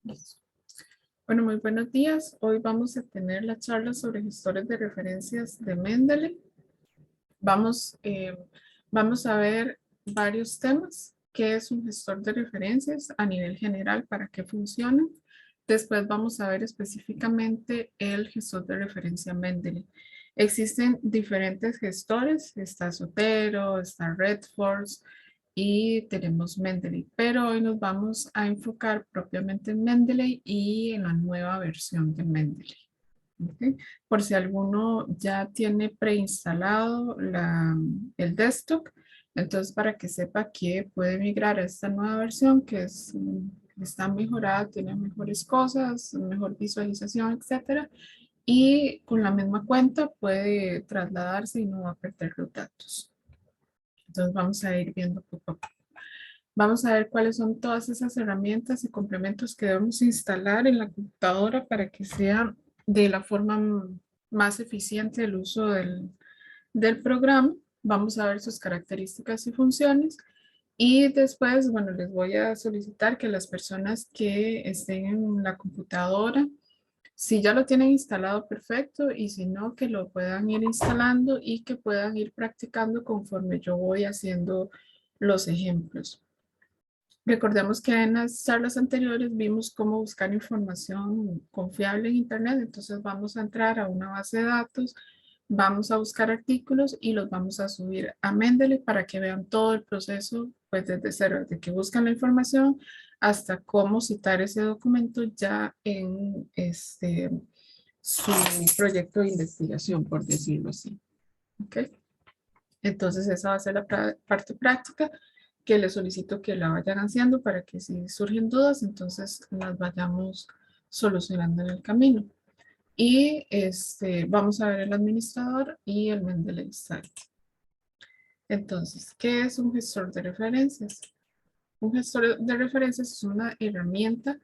Listo. Bueno, muy buenos días. Hoy vamos a tener la charla sobre gestores de referencias de Mendeley. Vamos, vamos a ver varios temas. ¿Qué es un gestor de referencias a nivel general? ¿Para qué funciona? Después vamos a ver específicamente el gestor de referencia Mendeley. Existen diferentes gestores. Está Zotero, está Redforce y tenemos Mendeley. Pero hoy nos vamos a enfocar propiamente en Mendeley y en la nueva versión de Mendeley. ¿Ok? Por si alguno ya tiene preinstalado el desktop, entonces para que sepa que puede migrar a esta nueva versión que está mejorada, tiene mejores cosas, mejor visualización, etcétera, y con la misma cuenta puede trasladarse y no va a perder los datos. Entonces vamos a ir viendo poco a poco. Vamos a ver cuáles son todas esas herramientas y complementos que debemos instalar en la computadora para que sea de la forma más eficiente el uso del programa. Vamos a ver sus características y funciones. Y después, bueno, les voy a solicitar que las personas que estén en la computadora, si ya lo tienen instalado, perfecto, y si no, que lo puedan ir instalando y que puedan ir practicando conforme yo voy haciendo los ejemplos. Recordemos que en las charlas anteriores vimos cómo buscar información confiable en Internet, entonces vamos a entrar a una base de datos, vamos a buscar artículos y los vamos a subir a Mendeley para que vean todo el proceso, pues desde cero, desde que buscan la información hasta cómo citar ese documento ya en su proyecto de investigación, por decirlo así. ¿Ok? Entonces esa va a ser la parte práctica que les solicito que la vayan haciendo para que si surgen dudas, entonces las vayamos solucionando en el camino. Y vamos a ver el administrador y el Mendeley Site. Entonces, ¿qué es un gestor de referencias? Un gestor de referencias es una herramienta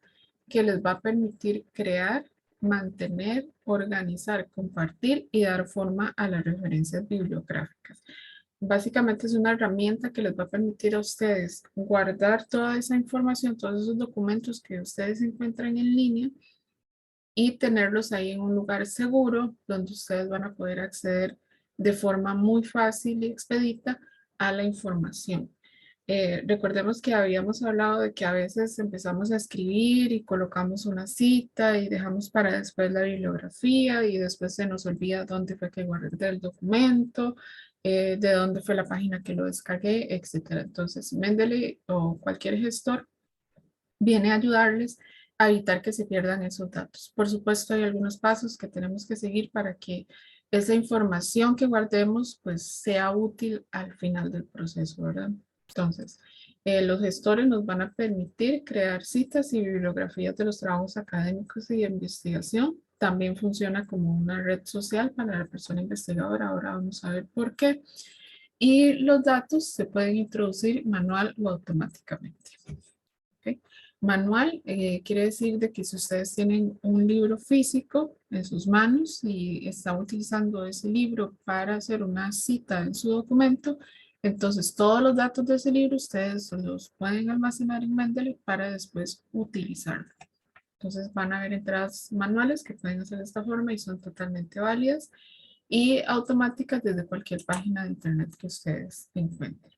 que les va a permitir crear, mantener, organizar, compartir y dar forma a las referencias bibliográficas. Básicamente es una herramienta que les va a permitir a ustedes guardar toda esa información, todos esos documentos que ustedes encuentran en línea y tenerlos ahí en un lugar seguro donde ustedes van a poder acceder de forma muy fácil y expedita a la información. Recordemos que habíamos hablado de que a veces empezamos a escribir y colocamos una cita y dejamos para después la bibliografía y después se nos olvida dónde fue que guardé el documento, de dónde fue la página que lo descargué, etcétera. Entonces, Mendeley o cualquier gestor viene a ayudarles a evitar que se pierdan esos datos. Por supuesto, hay algunos pasos que tenemos que seguir para que esa información que guardemos pues sea útil al final del proceso, ¿verdad? Entonces, los gestores nos van a permitir crear citas y bibliografías de los trabajos académicos y de investigación. También funciona como una red social para la persona investigadora. Ahora vamos a ver por qué. Y los datos se pueden introducir manual o automáticamente. ¿Okay? Manual quiere decir de que si ustedes tienen un libro físico en sus manos y están utilizando ese libro para hacer una cita en su documento, entonces todos los datos de ese libro ustedes los pueden almacenar en Mendeley para después utilizarlo. Entonces van a haber entradas manuales que pueden hacer de esta forma y son totalmente válidas y automáticas desde cualquier página de internet que ustedes encuentren.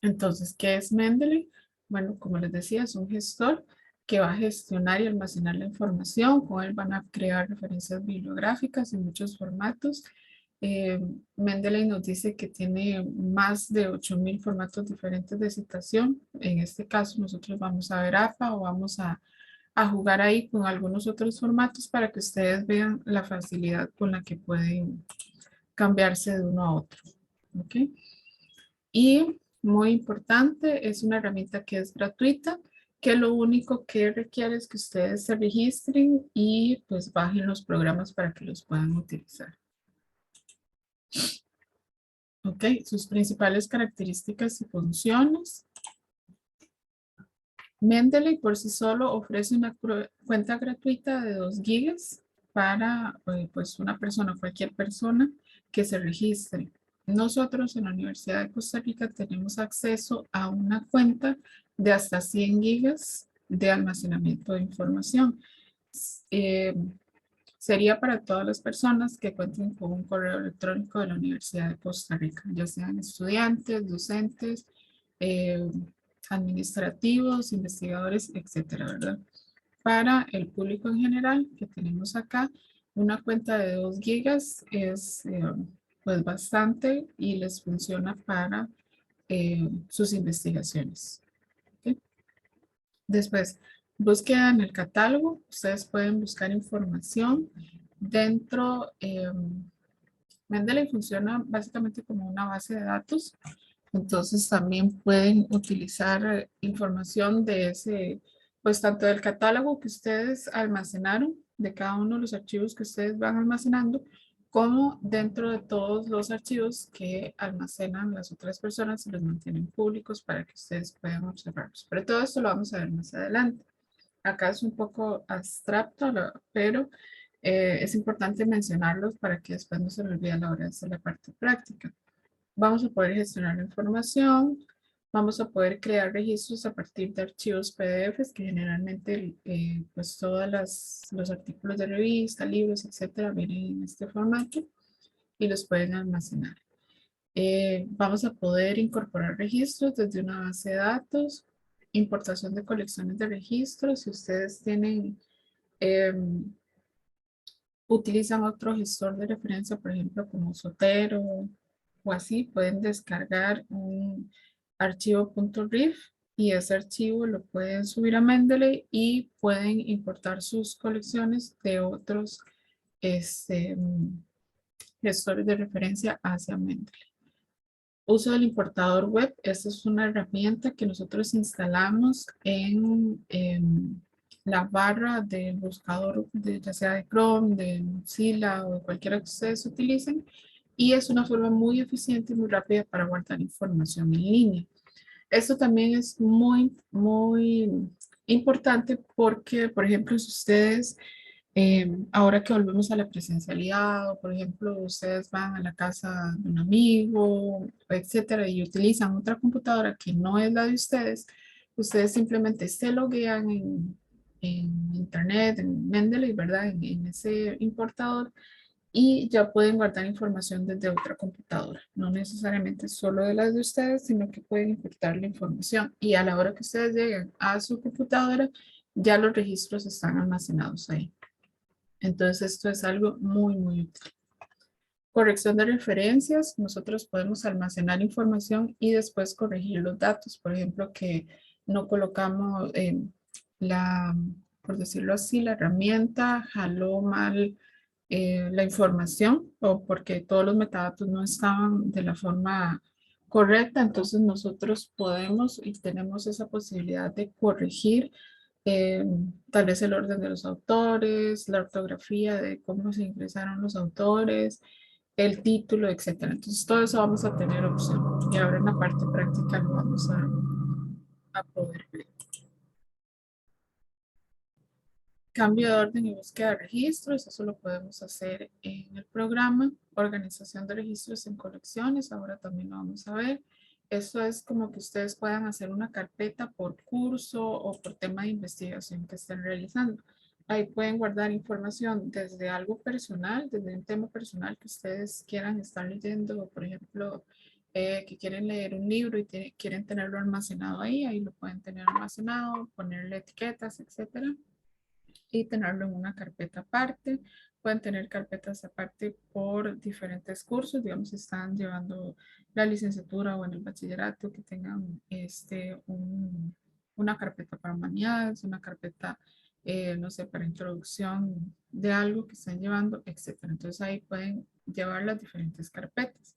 Entonces, ¿qué es Mendeley? Bueno, como les decía, es un gestor que va a gestionar y almacenar la información. Con él van a crear referencias bibliográficas en muchos formatos. Eh, Mendeley nos dice que tiene más de 8,000 formatos diferentes de citación. En este caso, nosotros vamos a ver APA o vamos a jugar ahí con algunos otros formatos para que ustedes vean la facilidad con la que pueden cambiarse de uno a otro. ¿Ok? Y muy importante, es una herramienta que es gratuita, que lo único que requiere es que ustedes se registren y pues bajen los programas para que los puedan utilizar. Ok, sus principales características y funciones. Mendeley por sí solo ofrece una cuenta gratuita de 2 gigas para pues una persona, cualquier persona que se registre. Nosotros en la Universidad de Costa Rica tenemos acceso a una cuenta de hasta 100 gigas de almacenamiento de información. Eh, Sería para todas las personas que cuenten con un correo electrónico de la Universidad de Costa Rica, ya sean estudiantes, docentes, eh, administrativos, investigadores, etcétera, ¿verdad? Para el público en general que tenemos acá, una cuenta de 2 gigas es pues bastante y les funciona para sus investigaciones. ¿Okay? Después, búsqueda en el catálogo. Ustedes pueden buscar información dentro. Mendeley funciona básicamente como una base de datos. Entonces también pueden utilizar información de ese, pues tanto del catálogo que ustedes almacenaron, de cada uno de los archivos que ustedes van almacenando, como dentro de todos los archivos que almacenan las otras personas y los mantienen públicos para que ustedes puedan observarlos. Pero todo esto lo vamos a ver más adelante. Acá es un poco abstracto, pero es importante mencionarlos para que después no se me olvide a la hora de hacer la parte práctica. Vamos a poder gestionar la información, vamos a poder crear registros a partir de archivos PDFs que generalmente pues todos los artículos de revista, libros, etcétera, vienen en este formato y los pueden almacenar. Vamos a poder incorporar registros desde una base de datos, importación de colecciones de registros. Si ustedes tienen, utilizan otro gestor de referencia, por ejemplo, como Zotero o así, pueden descargar un archivo .rif y ese archivo lo pueden subir a Mendeley y pueden importar sus colecciones de otros gestores de referencia hacia Mendeley. Uso del importador web. Esta es una herramienta que nosotros instalamos en la barra del buscador, ya sea de Chrome, de Mozilla o de cualquiera que ustedes utilicen. Y es una forma muy eficiente y muy rápida para guardar información en línea. Esto también es muy importante porque, por ejemplo, si ustedes ahora que volvemos a la presencialidad, o por ejemplo, ustedes van a la casa de un amigo, etcétera, y utilizan otra computadora que no es la de ustedes, ustedes simplemente se loguean en internet, en Mendeley, ¿verdad? En ese importador y ya pueden guardar información desde otra computadora. No necesariamente solo de las de ustedes, sino que pueden importar la información. Y a la hora que ustedes lleguen a su computadora, ya los registros están almacenados ahí. Entonces esto es algo muy útil. Corrección de referencias. Nosotros podemos almacenar información y después corregir los datos. Por ejemplo, que no colocamos la, por decirlo así, la herramienta jaló mal la información o porque todos los metadatos no estaban de la forma correcta. Entonces nosotros podemos y tenemos esa posibilidad de corregir tal vez el orden de los autores, la ortografía de cómo se ingresaron los autores, el título, etcétera. Entonces, todo eso vamos a tener opción. Y ahora en la parte práctica lo vamos a poder ver. Cambio de orden y búsqueda de registros, eso lo podemos hacer en el programa. Organización de registros en colecciones, ahora también lo vamos a ver. Eso es como que ustedes puedan hacer una carpeta por curso o por tema de investigación que estén realizando. Ahí pueden guardar información desde algo personal, desde un tema personal que ustedes quieran estar leyendo, por ejemplo, que quieren leer un libro y quieren tenerlo almacenado ahí lo pueden tener almacenado, ponerle etiquetas, etcétera y tenerlo en una carpeta aparte. Pueden tener carpetas aparte por diferentes cursos, digamos, si están llevando la licenciatura o en el bachillerato, que tengan una carpeta para humanidades, una carpeta, no sé, para introducción de algo que están llevando, etcétera. Entonces ahí pueden llevar las diferentes carpetas.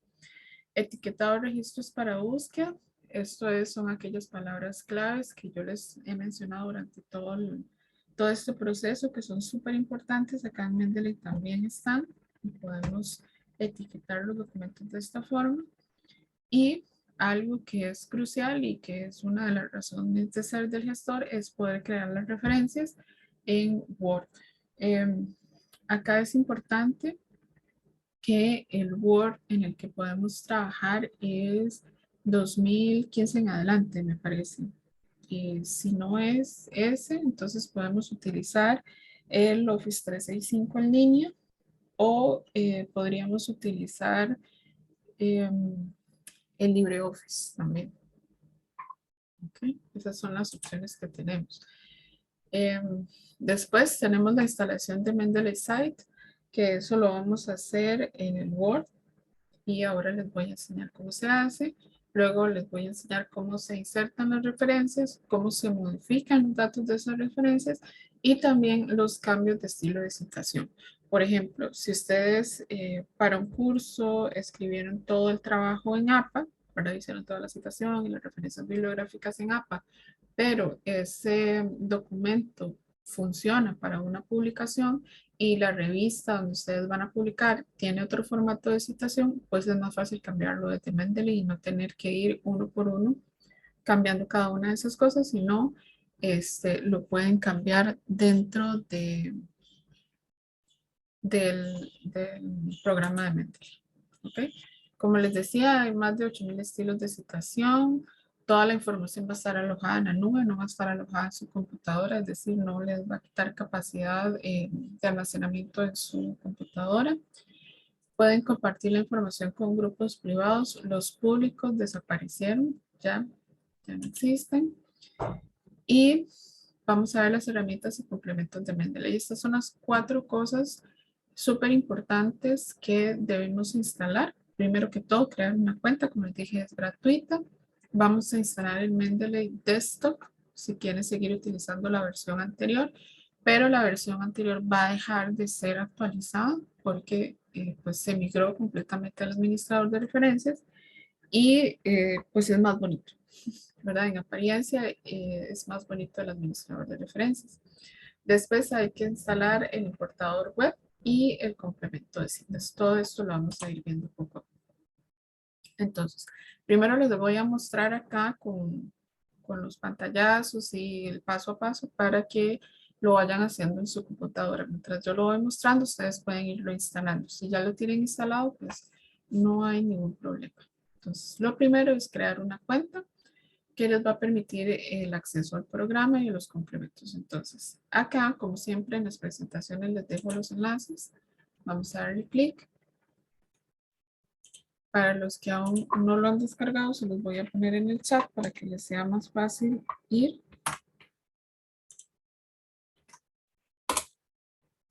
Etiquetado de registros para búsqueda. Son aquellas palabras claves que yo les he mencionado durante todo este proceso que son súper importantes. Acá en Mendeley también están y podemos etiquetar los documentos de esta forma. Y algo que es crucial y que es una de las razones de ser del gestor es poder crear las referencias en Word. Acá es importante que el Word en el que podemos trabajar es 2015 en adelante, me parece. Si no es ese, entonces podemos utilizar el Office 365 en línea o podríamos utilizar el LibreOffice también. Okay. Esas son las opciones que tenemos. Después tenemos la instalación de Mendeley Site, que eso lo vamos a hacer en el Word y ahora les voy a enseñar cómo se hace. Luego les voy a enseñar cómo se insertan las referencias, cómo se modifican los datos de esas referencias y también los cambios de estilo de citación. Por ejemplo, si ustedes para un curso escribieron todo el trabajo en APA, ¿verdad? Hicieron toda la citación y las referencias bibliográficas en APA, pero ese documento funciona para una publicación y la revista donde ustedes van a publicar tiene otro formato de citación, pues es más fácil cambiarlo desde Mendeley y no tener que ir uno por uno cambiando cada una de esas cosas, sino lo pueden cambiar dentro del programa de Mendeley. ¿Okay? Como les decía, hay más de 8,000 estilos de citación. Toda la información va a estar alojada en la nube, no va a estar alojada en su computadora, es decir, no les va a quitar capacidad de almacenamiento en su computadora. Pueden compartir la información con grupos privados. Los públicos desaparecieron, ya no existen. Y vamos a ver las herramientas y complementos de Mendeley. Estas son las 4 cosas súper importantes que debemos instalar. Primero que todo, crear una cuenta, como les dije, es gratuita. Vamos a instalar el Mendeley Desktop si quieren seguir utilizando la versión anterior, pero la versión anterior va a dejar de ser actualizada porque pues se migró completamente al administrador de referencias y pues es más bonito, ¿verdad? En apariencia es más bonito el administrador de referencias. Después hay que instalar el importador web y el complemento de citas. Todo esto lo vamos a ir viendo poco a poco. Entonces, primero les voy a mostrar acá con los pantallazos y el paso a paso para que lo vayan haciendo en su computadora. Mientras yo lo voy mostrando, ustedes pueden irlo instalando. Si ya lo tienen instalado, pues no hay ningún problema. Entonces, lo primero es crear una cuenta que les va a permitir el acceso al programa y a los complementos. Entonces, acá, como siempre, en las presentaciones les dejo los enlaces. Vamos a darle clic. Para los que aún no lo han descargado, se los voy a poner en el chat para que les sea más fácil ir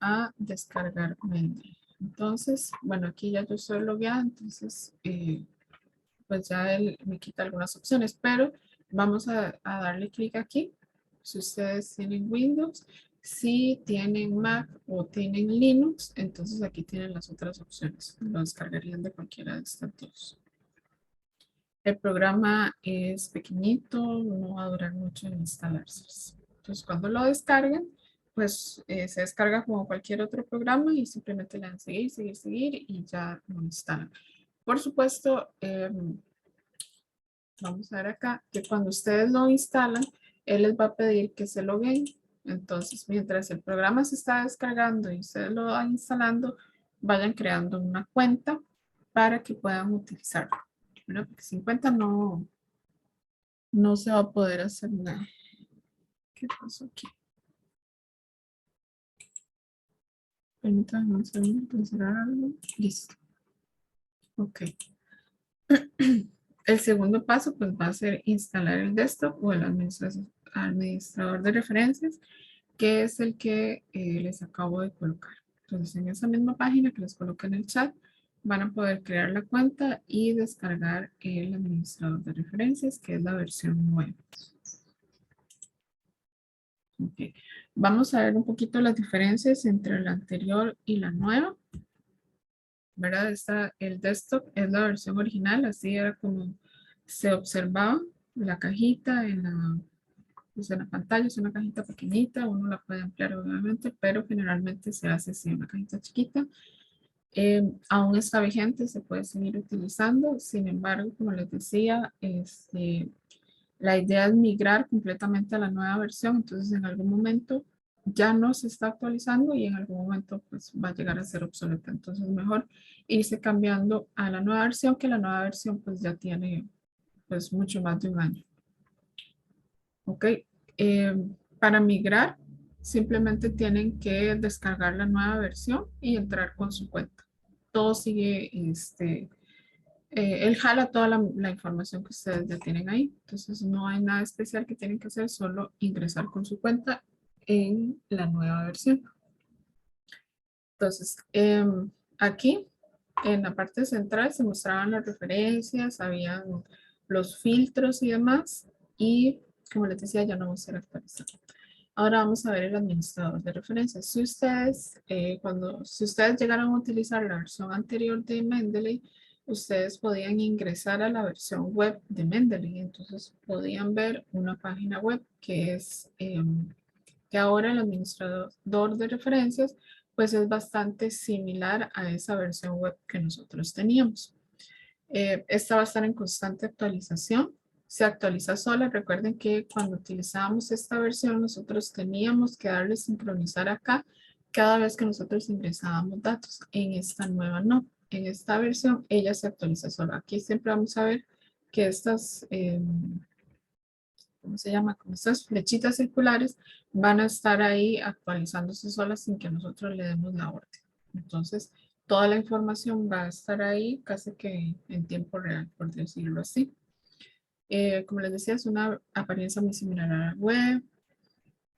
a descargar Mendeley. Entonces, bueno, aquí ya yo estoy logueada, entonces pues ya él me quita algunas opciones, pero vamos a darle clic aquí. Si ustedes tienen Windows, si tienen Mac o tienen Linux, entonces aquí tienen las otras opciones. Lo descargarían de cualquiera de estas dos. El programa es pequeñito, no va a durar mucho en instalarse. Entonces, cuando lo descarguen, pues se descarga como cualquier otro programa y simplemente le dan seguir, seguir, seguir y ya lo instalan. Por supuesto, vamos a ver acá que cuando ustedes lo instalan, él les va a pedir que se loguen. Entonces, mientras el programa se está descargando y ustedes lo van instalando, vayan creando una cuenta para que puedan utilizarlo. ¿Verdad? Porque sin cuenta no se va a poder hacer nada. ¿Qué pasó aquí? Permítanme un segundo para cerrar algo. Listo. Ok. El segundo paso pues va a ser instalar el desktop o el administrador de referencias, que es el que les acabo de colocar. Entonces en esa misma página que les coloqué en el chat, van a poder crear la cuenta y descargar el administrador de referencias, que es la versión nueva. Okay. Vamos a ver un poquito las diferencias entre la anterior y la nueva. ¿Verdad? El desktop es la versión original, así era como se observaba la cajita pues en la pantalla. Es una cajita pequeñita, uno la puede ampliar obviamente, pero generalmente se hace así, una cajita chiquita. Aún está vigente, se puede seguir utilizando. Sin embargo, como les decía, la idea es migrar completamente a la nueva versión, entonces en algún momento ya no se está actualizando y en algún momento pues va a llegar a ser obsoleta. Entonces mejor irse cambiando a la nueva versión, que la nueva versión pues ya tiene pues mucho más de un año. ¿ok? Eh, para migrar, simplemente tienen que descargar la nueva versión y entrar con su cuenta. Todo sigue, él jala toda la información que ustedes ya tienen ahí. Entonces no hay nada especial que tienen que hacer, solo ingresar con su cuenta en la nueva versión. Entonces, aquí en la parte central se mostraban las referencias, habían los filtros y demás. Y como les decía, ya no vamos a ser actualizados. Ahora vamos a ver el administrador de referencias. Si ustedes llegaron a utilizar la versión anterior de Mendeley, ustedes podían ingresar a la versión web de Mendeley. Entonces podían ver una página web que es que ahora el administrador de referencias pues es bastante similar a esa versión web que nosotros teníamos. Esta va a estar en constante actualización. Se actualiza sola. Recuerden que cuando utilizábamos esta versión, nosotros teníamos que darle sincronizar acá cada vez que nosotros ingresábamos datos. En esta nueva no. En esta versión, ella se actualiza sola. Aquí siempre vamos a ver que estas, ¿cómo se llama? Como estas flechitas circulares van a estar ahí actualizándose solas sin que nosotros le demos la orden. Entonces, toda la información va a estar ahí casi que en tiempo real, por decirlo así. Como les decía, es una apariencia muy similar a la web.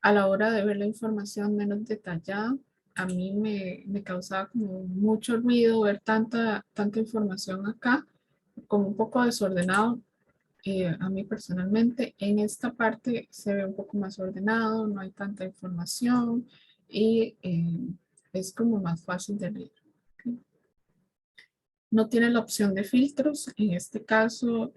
A la hora de ver la información menos detallada, a mí me causaba como mucho ruido ver tanta información acá, como un poco desordenado. A mí personalmente en esta parte se ve un poco más ordenado, no hay tanta información y es como más fácil de leer. ¿Ok? No tiene la opción de filtros. En este caso,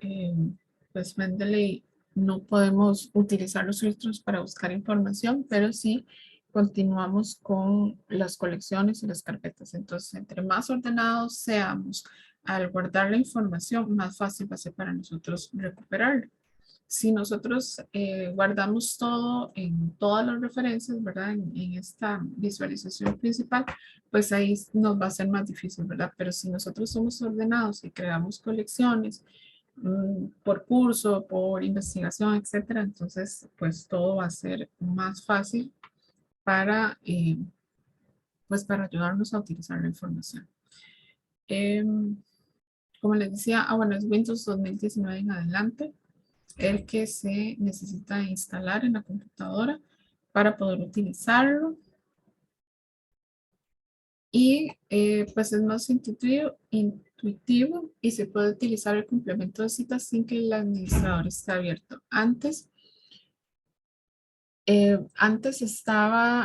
pues Mendeley no podemos utilizar los filtros para buscar información, pero sí continuamos con las colecciones y las carpetas. Entonces, entre más ordenados seamos al guardar la información, más fácil va a ser para nosotros recuperarla. Si nosotros guardamos todo en todas las referencias, ¿verdad? En esta visualización principal, pues ahí nos va a ser más difícil, ¿verdad? Pero si nosotros somos ordenados y creamos colecciones por curso, por investigación, etcétera, entonces pues todo va a ser más fácil para, pues para ayudarnos a utilizar la información. Como les decía, bueno, es Windows 2019 en adelante el que se necesita instalar en la computadora para poder utilizarlo. Y pues es más intuitivo y se puede utilizar el complemento de citas sin que el administrador esté abierto. Antes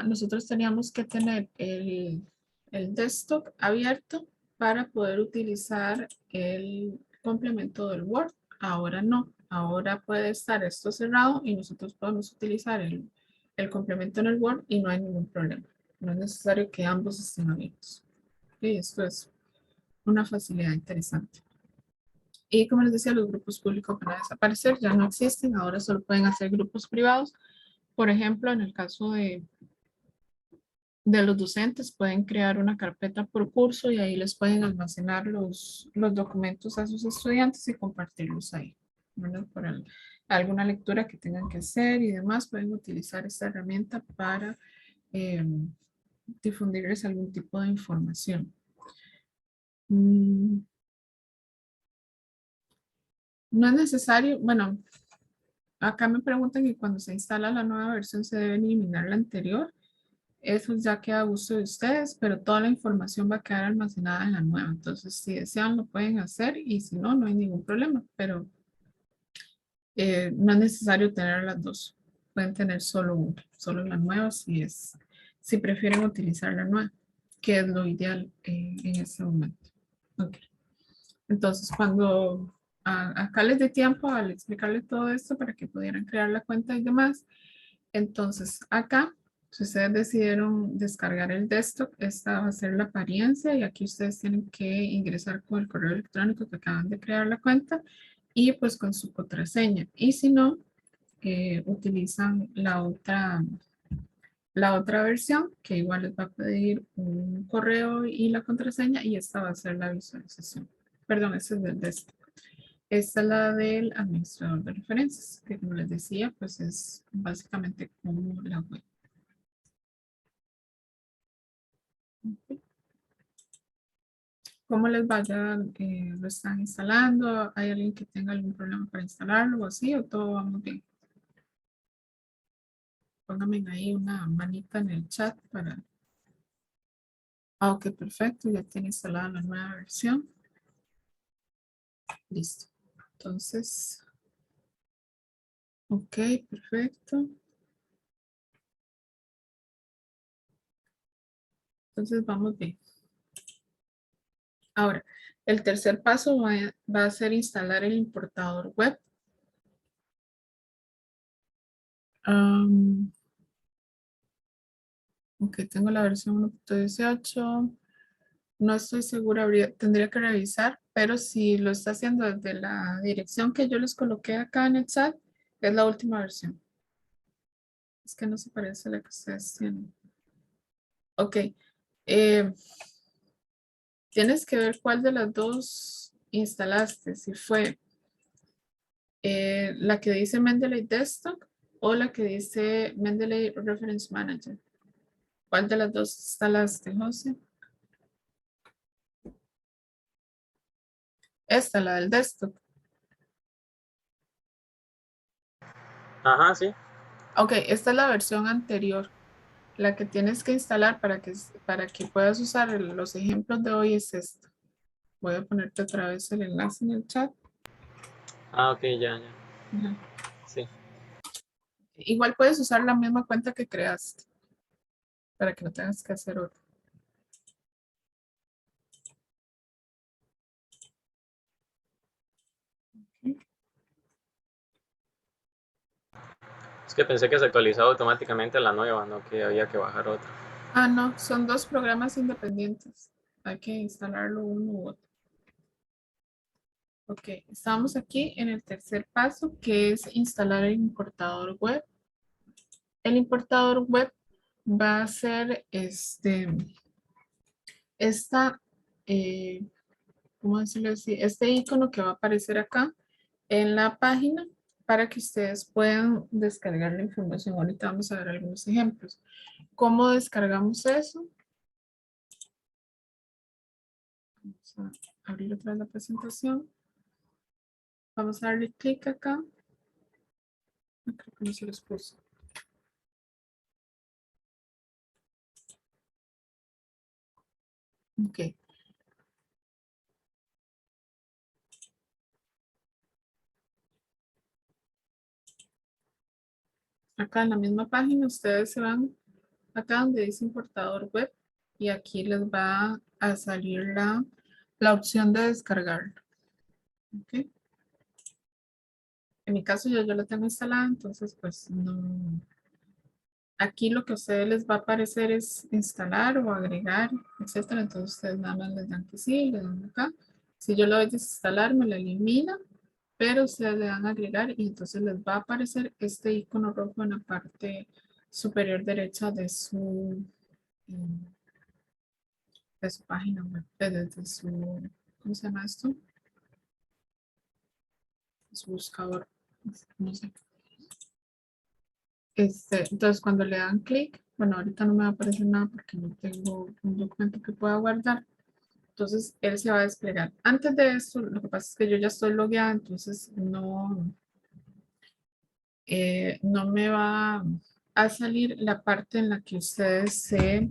nosotros teníamos que tener el desktop abierto para poder utilizar el complemento del Word. Ahora no, ahora puede estar esto cerrado y nosotros podemos utilizar el complemento en el Word y no hay ningún problema. No es necesario que ambos estén abiertos. Y esto es una facilidad interesante. Y como les decía, los grupos públicos van a desaparecer, ya no existen, ahora solo pueden hacer grupos privados. Por ejemplo, en el caso de los docentes, pueden crear una carpeta por curso y ahí les pueden almacenar los documentos a sus estudiantes y compartirlos ahí. ¿Verdad? Alguna lectura que tengan que hacer y demás, pueden utilizar esta herramienta para eh, difundirles algún tipo de información. No es necesario, bueno, acá me preguntan que cuando se instala la nueva versión se debe eliminar la anterior. Eso ya queda a gusto de ustedes, pero toda la información va a quedar almacenada en la nueva. Entonces, si desean, lo pueden hacer y si no, no hay ningún problema. Pero no es necesario tener las dos. Pueden tener solo una, solo la nueva si prefieren utilizar la nueva, que es lo ideal en este momento. Ok. Entonces, cuando acá les dé tiempo al explicarles todo esto para que pudieran crear la cuenta y demás, entonces acá, si ustedes decidieron descargar el desktop, esta va a ser la apariencia y aquí ustedes tienen que ingresar con el correo electrónico que acaban de crear la cuenta y pues con su contraseña. Y si no, utilizan la otra versión que igual les va a pedir un correo y la contraseña y esta va a ser la visualización. Perdón, este es del desktop. Esta es la del administrador de referencias, que como les decía, pues es básicamente como la web. Ok. ¿Cómo les vaya? ¿Lo están instalando? ¿Hay alguien que tenga algún problema para instalarlo o así? ¿O todo va muy bien? Pónganme ahí una manita en el chat para... Ah, ok, perfecto. Ya tiene instalada la nueva versión. Listo. Entonces, ok, perfecto. Entonces vamos bien. Ahora, el tercer paso va a ser instalar el importador web. Am, ok, tengo la versión 1.18. No estoy segura, tendría que revisar, pero si lo está haciendo desde la dirección que yo les coloqué acá en el chat, es la última versión. Es que no se parece a la que ustedes tienen. Ok. eh, Tienes que ver cuál de las dos instalaste, si fue la que dice Mendeley Desktop o la que dice Mendeley Reference Manager. ¿Cuál de las dos instalaste, José? Esta, la del desktop. Ajá, sí. Ok, esta es la versión anterior. La que tienes que instalar para que puedas usar los ejemplos de hoy es esta. Voy a ponerte otra vez el enlace en el chat. Ah, ok, ya, ya. Ajá. Sí. Igual puedes usar la misma cuenta que creaste para que no tengas que hacer otra. Es que pensé que se actualizaba automáticamente la nueva, no que había que bajar otra. Ah, no, son dos programas independientes. Hay que instalarlo uno u otro. Ok, estamos aquí en el tercer paso, que es instalar el importador web. El importador web va a ser esta, eh, ¿cómo decirlo así? Este icono que va a aparecer acá en la página para que ustedes puedan descargar la información. Ahorita vamos a ver algunos ejemplos. ¿Cómo descargamos eso? Vamos a abrir otra vez la presentación. Vamos a darle clic acá. Creo que no se los puse. Ok. Acá en la misma página ustedes se van acá donde dice importador web y aquí les va a salir la opción de descargar. ¿Ok? En mi caso yo lo tengo instalado, entonces pues no. Aquí lo que a ustedes les va a aparecer es instalar o agregar, etcétera. Entonces ustedes nada más les dan que sí, le dan acá. Si yo lo voy a desinstalar, me lo elimina, pero ustedes le dan a agregar y entonces les va a aparecer este icono rojo en la parte superior derecha em, de su página web, de su, ¿cómo se llama esto? Su buscador, no sé. Entonces cuando le dan clic, bueno, ahorita no me va a aparecer nada porque no tengo un documento que pueda guardar. Entonces él se va a desplegar. Antes de esto, lo que pasa es que yo ya estoy logueada, entonces no me va a salir la parte en la que ustedes se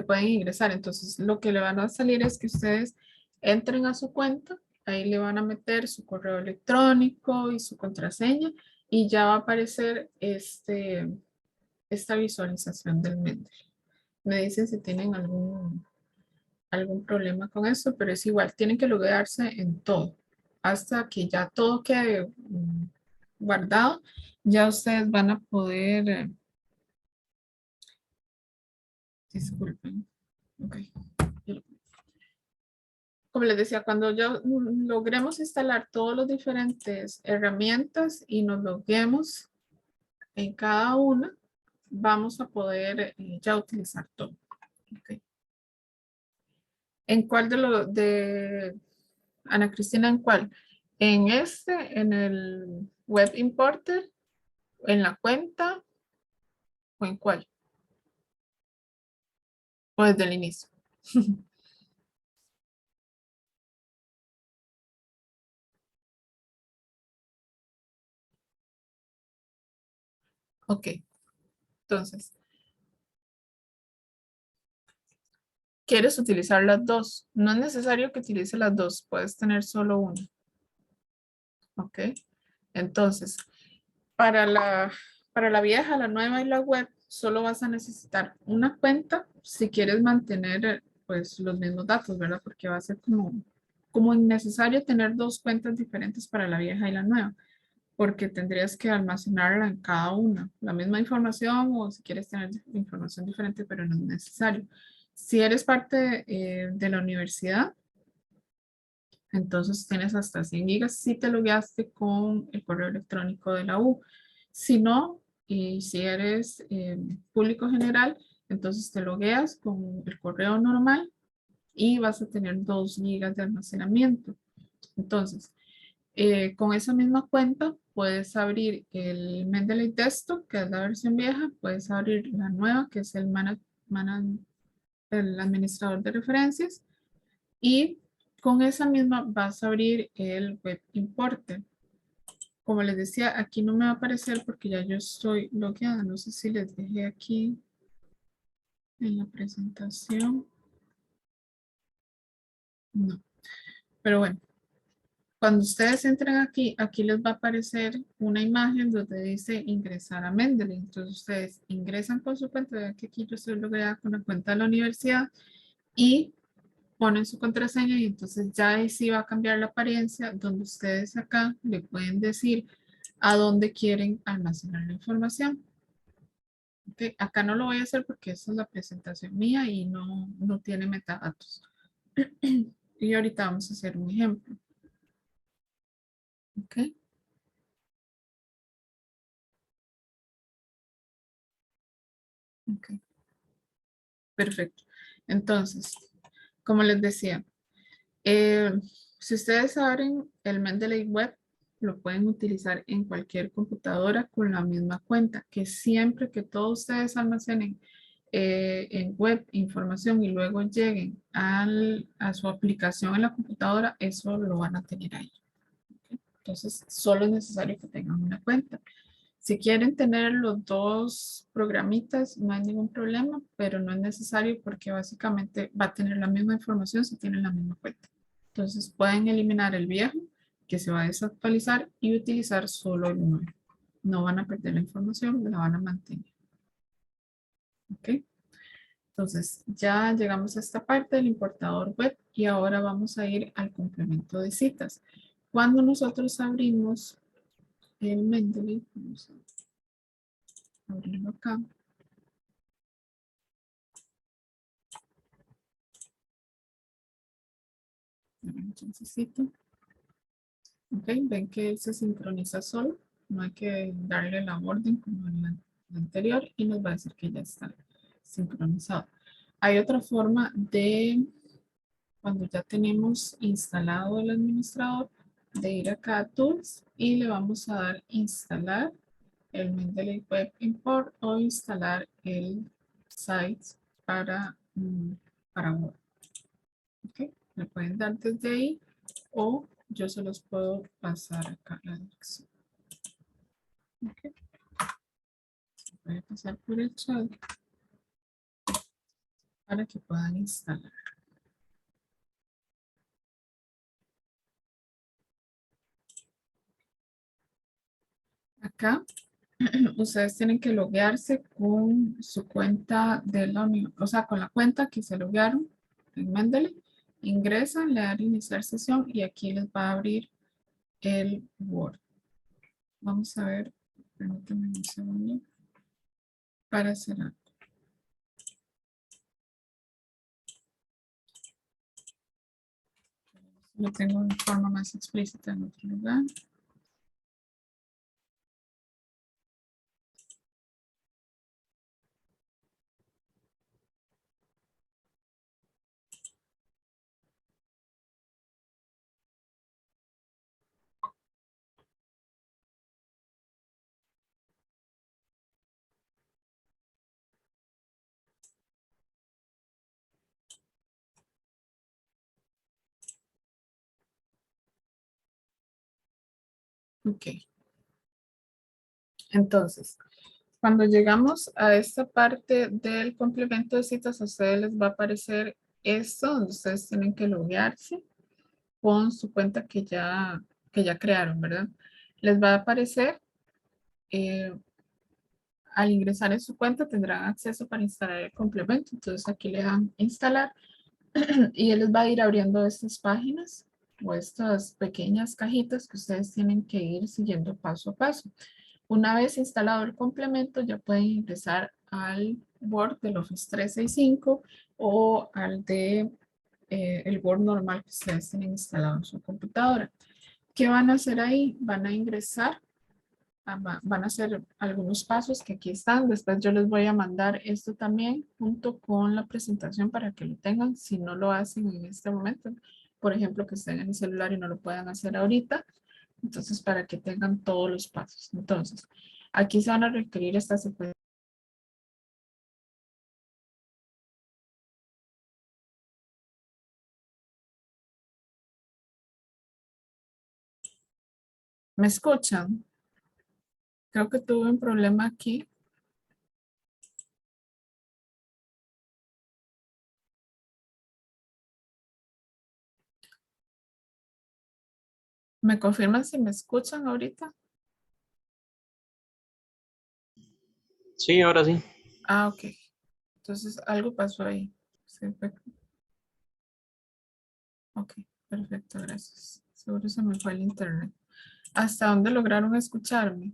pueden ingresar. Entonces lo que le van a salir es que ustedes entren a su cuenta, ahí le van a meter su correo electrónico y su contraseña y ya va a aparecer esta visualización del Mendeley. Me dicen si tienen algún problema con eso, pero es igual, tienen que loguearse en todo. Hasta que ya todo quede guardado, ya ustedes van a poder, disculpen, ok. Como les decía, cuando ya logremos instalar todas las diferentes herramientas y nos loguemos en cada una, vamos a poder ya utilizar todo. Ok. ¿En cuál Ana Cristina, ¿en cuál? ¿En en el web importer, en la cuenta o en cuál? O desde el inicio. Ok, entonces, ¿quieres utilizar las dos? No es necesario que utilice las dos, puedes tener solo una. Ok, entonces, para para la vieja, la nueva y la web, solo vas a necesitar una cuenta si quieres mantener pues los mismos datos, ¿verdad? Porque va a ser como innecesario tener dos cuentas diferentes para la vieja y la nueva, porque tendrías que almacenarla en cada una, la misma información o si quieres tener información diferente, pero no es necesario. Si eres parte de la universidad, entonces tienes hasta 100 gigas si te logueaste con el correo electrónico de la U. Si no, y si eres público general, entonces te logueas con el correo normal y vas a tener 2 gigas de almacenamiento. Entonces, con esa misma cuenta puedes abrir el Mendeley Desktop, que es la versión vieja, puedes abrir la nueva, que es el administrador de referencias, y con esa misma vas a abrir el Web Importer. Como les decía, aquí no me va a aparecer porque ya yo estoy logueada. No sé si les dejé aquí en la presentación. No, pero bueno. Cuando ustedes entren aquí, aquí les va a aparecer una imagen donde dice ingresar a Mendeley. Entonces ustedes ingresan con su cuenta, vean que aquí yo estoy logueada con la cuenta de la universidad y ponen su contraseña y entonces ya ahí sí va a cambiar la apariencia donde ustedes acá le pueden decir a dónde quieren almacenar la información. ¿Ok? Acá no lo voy a hacer porque esta es la presentación mía y no tiene metadatos. Y ahorita vamos a hacer un ejemplo. ¿Ok? Ok. Perfecto. Entonces, como les decía, eh, si ustedes abren el Mendeley Web, lo pueden utilizar en cualquier computadora con la misma cuenta, que siempre que todos ustedes almacenen en web información y luego lleguen a su aplicación en la computadora, eso lo van a tener ahí. ¿Ok? Entonces, solo es necesario que tengan una cuenta. Si quieren tener los dos programitas, no hay ningún problema, pero no es necesario porque básicamente va a tener la misma información si tienen la misma cuenta. Entonces pueden eliminar el viejo que se va a desactualizar y utilizar solo el nuevo. No van a perder la información, la van a mantener. ¿Ok? Entonces ya llegamos a esta parte del importador web y ahora vamos a ir al complemento de citas. Cuando nosotros abrimos el Mendeley, vamos a abrirlo acá. Un chancecito. Ok, ven que él se sincroniza solo. No hay que darle la orden como en la anterior y nos va a decir que ya está sincronizado. Hay otra forma de, cuando ya tenemos instalado el administrador, de ir acá a Tools y le vamos a dar instalar el Mendeley Web Import o instalar el Sites para Word. Ok, le pueden dar desde ahí o yo se los puedo pasar acá la dirección. Okay. Voy a pasar por el chat para que puedan instalar. Acá ustedes tienen que loguearse con su cuenta de la unión, o sea, con la cuenta que se loguearon en Mendeley. Ingresan, le dan iniciar sesión y aquí les va a abrir el Word. Vamos a ver, permítanme un segundo para cerrar. Lo tengo en forma más explícita en otro lugar. Ok. Entonces, cuando llegamos a esta parte del complemento de citas, a ustedes les va a aparecer esto, donde ustedes tienen que loguearse con su cuenta que ya crearon, ¿verdad? Les va a aparecer, eh, al ingresar en su cuenta tendrán acceso para instalar el complemento. Entonces aquí le dan instalar y él les va a ir abriendo estas páginas o estas pequeñas cajitas que ustedes tienen que ir siguiendo paso a paso. Una vez instalado el complemento, ya pueden ingresar al Word del Office 365 o al de el Word normal que ustedes tienen instalado en su computadora. ¿Qué van a hacer ahí? Van a ingresar, van a hacer algunos pasos que aquí están. Después yo les voy a mandar esto también junto con la presentación para que lo tengan. Si no lo hacen en este momento, por ejemplo, que estén en el celular y no lo puedan hacer ahorita, entonces para que tengan todos los pasos. Entonces, aquí se van a requerir esta secuencia. ¿Me escuchan? Creo que tuve un problema aquí. ¿Me confirman si me escuchan ahorita? Sí, ahora sí. Ah, ok. Entonces algo pasó ahí. Ok, perfecto, gracias. Seguro se me fue el internet. ¿Hasta dónde lograron escucharme?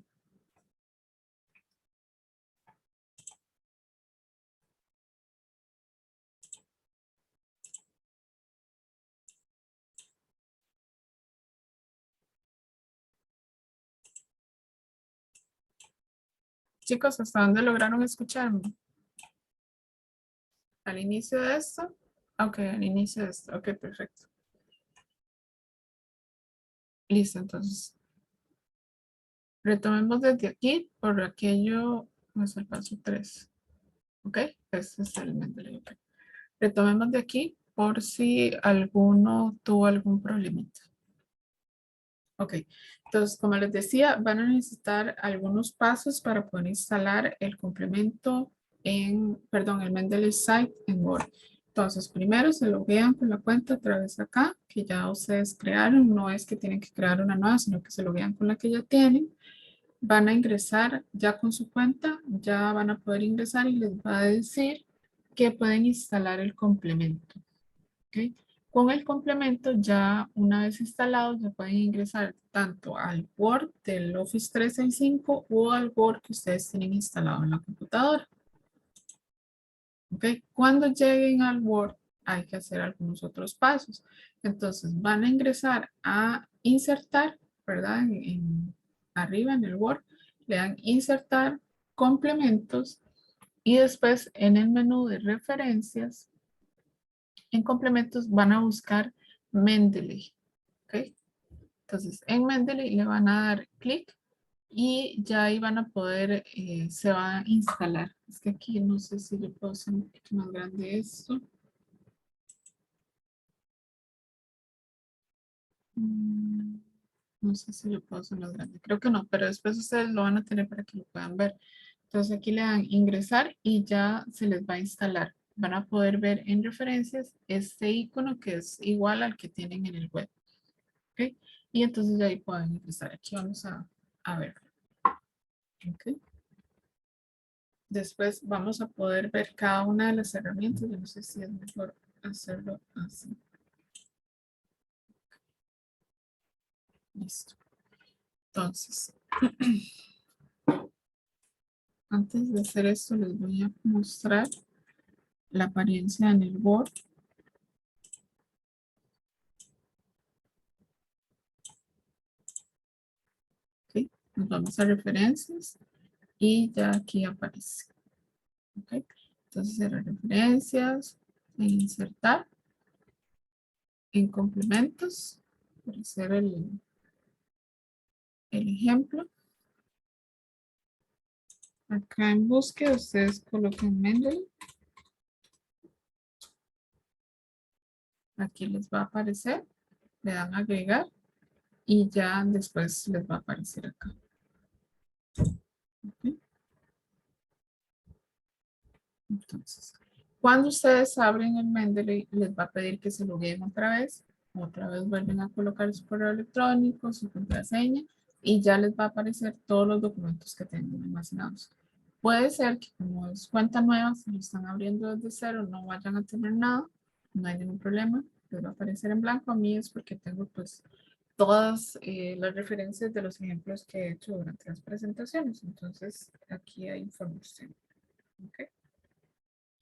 Chicos, ¿hasta dónde lograron escucharme? ¿Al inicio de esto? Ok, al inicio de esto. Ok, perfecto. Listo, entonces. Retomemos desde aquí por aquello, no es el paso 3. Ok, este es el Mendeley. Ok. Retomemos de aquí por si alguno tuvo algún problemita. Ok, entonces como les decía, van a necesitar algunos pasos para poder instalar el complemento perdón, el Mendeley Site en Word. Entonces, primero se loguean con la cuenta a través de acá, que ya ustedes crearon. No es que tienen que crear una nueva, sino que se loguean con la que ya tienen. Van a ingresar ya con su cuenta, ya van a poder ingresar y les va a decir que pueden instalar el complemento. ¿Ok? Con el complemento ya una vez instalado ya pueden ingresar tanto al Word del Office 365 o al Word que ustedes tienen instalado en la computadora. ¿Ok? Cuando lleguen al Word hay que hacer algunos otros pasos. Entonces van a ingresar a insertar, ¿verdad? Arriba en el Word le dan insertar complementos y después en el menú de referencias, en complementos van a buscar Mendeley. ¿Ok? Entonces en Mendeley le van a dar clic y ya ahí van a poder, se va a instalar. Es que aquí no sé si le puedo hacer un poquito más grande esto. No sé si lo puedo hacer más grande. Creo que no, pero después ustedes lo van a tener para que lo puedan ver. Entonces aquí le dan ingresar y ya se les va a instalar. Van a poder ver en referencias este icono que es igual al que tienen en el web. ¿Ok? Y entonces ya ahí pueden ingresar. Aquí vamos a ver. ¿Ok? Después vamos a poder ver cada una de las herramientas. Yo no sé si es mejor hacerlo así. Listo. Entonces, antes de hacer esto, les voy a mostrar la apariencia en el Word. ¿Ok? Nos vamos a referencias y ya aquí aparece. ¿Ok? Entonces, en referencias, en insertar, en complementos, para hacer el ejemplo. Acá en búsqueda, ustedes colocan Mendeley. Aquí les va a aparecer. Le dan a agregar. y ya después les va a aparecer acá. ¿Ok? Entonces, cuando ustedes abren el Mendeley, les va a pedir que se logueen otra vez. Otra vez vuelven a colocar su correo electrónico, su contraseña y ya les va a aparecer todos los documentos que tengan almacenados. Puede ser que como es cuenta nueva, si lo están abriendo desde cero, no vayan a tener nada, no hay ningún problema, les va a aparecer en blanco. A mí es porque tengo pues todas las referencias de los ejemplos que he hecho durante las presentaciones. Entonces, aquí hay información. ¿Ok?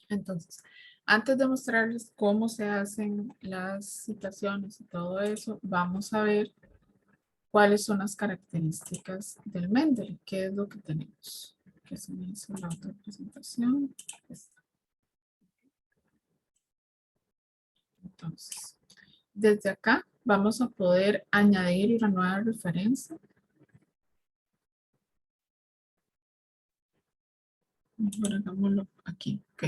Entonces, antes de mostrarles cómo se hacen las citaciones y todo eso, vamos a ver cuáles son las características del Mendeley, qué es lo que tenemos. Que se me hizo la otra presentación. Esta. Entonces, desde acá vamos a poder añadir una nueva referencia. Mejor hagámoslo aquí, ok,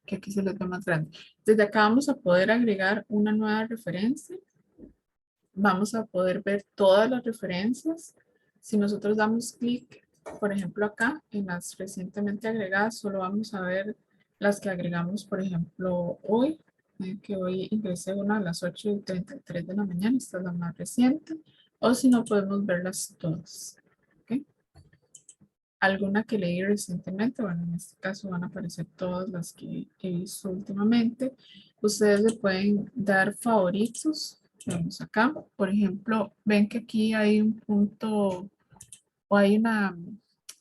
que aquí se les ve más grande. Desde acá vamos a poder agregar una nueva referencia. Vamos a poder ver todas las referencias. Si nosotros damos clic, por ejemplo, acá en las recientemente agregadas, solo vamos a ver las que agregamos, por ejemplo, hoy, que hoy ingresé una a las 8:33 de la mañana, esta es la más reciente, o si no, podemos verlas todas. ¿Ok? Alguna que leí recientemente, bueno, en este caso van a aparecer todas las que he visto últimamente. Ustedes le pueden dar favoritos. Vamos acá, por ejemplo, ven que aquí hay un punto o hay una,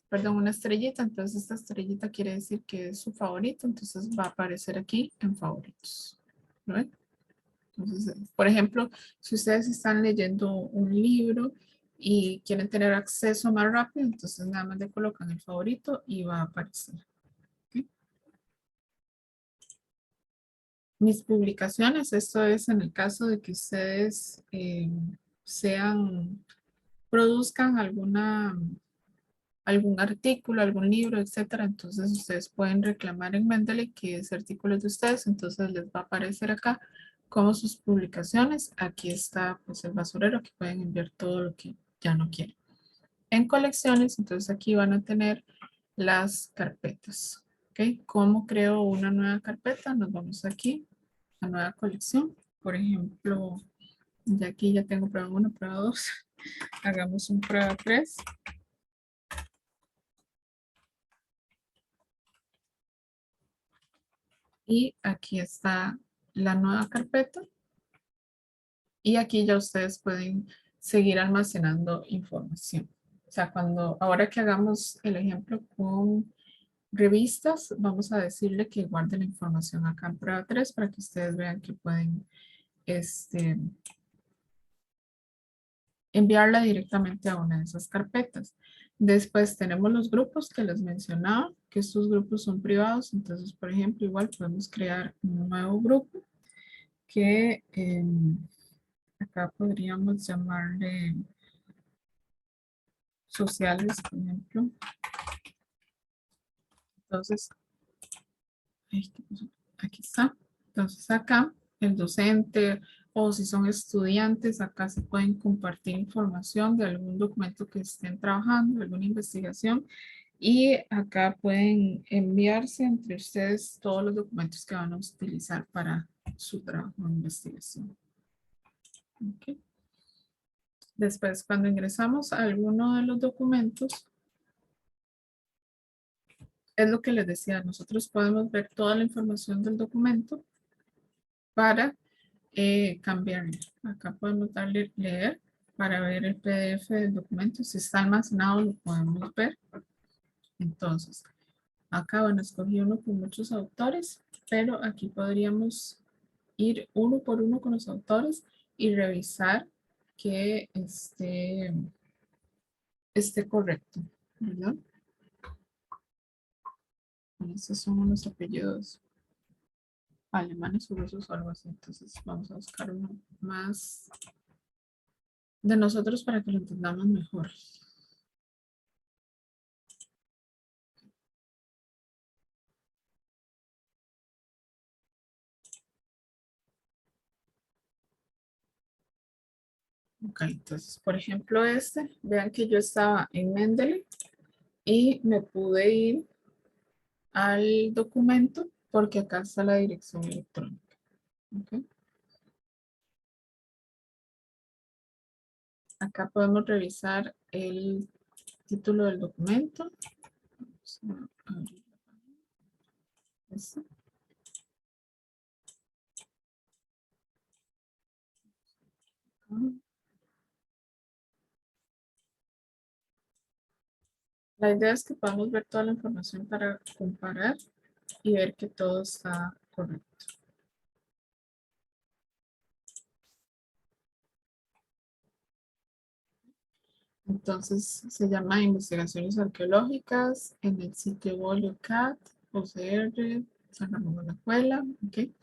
perdón, una estrellita. Entonces esta estrellita quiere decir que es su favorito, entonces va a aparecer aquí en favoritos. ¿No ven? Entonces, por ejemplo, si ustedes están leyendo un libro y quieren tener acceso más rápido, entonces nada más le colocan el favorito y va a aparecer. ¿Ok? Mis publicaciones, esto es en el caso de que ustedes produzcan algún artículo, algún libro, etcétera. Entonces ustedes pueden reclamar en Mendeley que ese artículo es de ustedes, entonces les va a aparecer acá como sus publicaciones. Aquí está pues el basurero que pueden enviar todo lo que ya no quieren. En colecciones, entonces aquí van a tener las carpetas. ¿Ok? ¿Cómo creo una nueva carpeta? Nos vamos aquí a nueva colección. Por ejemplo, de aquí ya tengo prueba 1, prueba 2. Hagamos un prueba 3. Y aquí está la nueva carpeta. Y aquí ya ustedes pueden seguir almacenando información. O sea, ahora que hagamos el ejemplo con revistas, vamos a decirle que guarde la información acá en prueba 3 para que ustedes vean que pueden enviarla directamente a una de esas carpetas. Después tenemos los grupos que les mencionaba, que estos grupos son privados. Entonces, por ejemplo, igual podemos crear un nuevo grupo que acá podríamos llamarle sociales, por ejemplo. Entonces, aquí está. Entonces acá el docente o si son estudiantes, acá se pueden compartir información de algún documento que estén trabajando, alguna investigación. Y acá pueden enviarse entre ustedes todos los documentos que van a utilizar para su trabajo de investigación. Okay. Después, cuando ingresamos a alguno de los documentos, es lo que les decía, nosotros podemos ver toda la información del documento para cambiarle. Acá podemos darle leer para ver el PDF del documento. Si está almacenado, lo podemos ver. Entonces, acá, bueno, escogí uno con muchos autores, pero aquí podríamos ir uno por uno con los autores y revisar que esté correcto, ¿verdad? Estos son unos apellidos alemanes o rusos o algo así. Entonces vamos a buscar uno más de nosotros para que lo entendamos mejor. Ok, entonces, por ejemplo, vean que yo estaba en Mendeley y me pude ir al documento porque acá está la dirección electrónica. Ok. Acá podemos revisar el título del documento. Vamos a abrir este. La idea es que podamos ver toda la información para comparar y ver que todo está correcto. Entonces se llama Investigaciones Arqueológicas en el sitio BolioCat, OCR, San Ramón de la Escuela. Okay.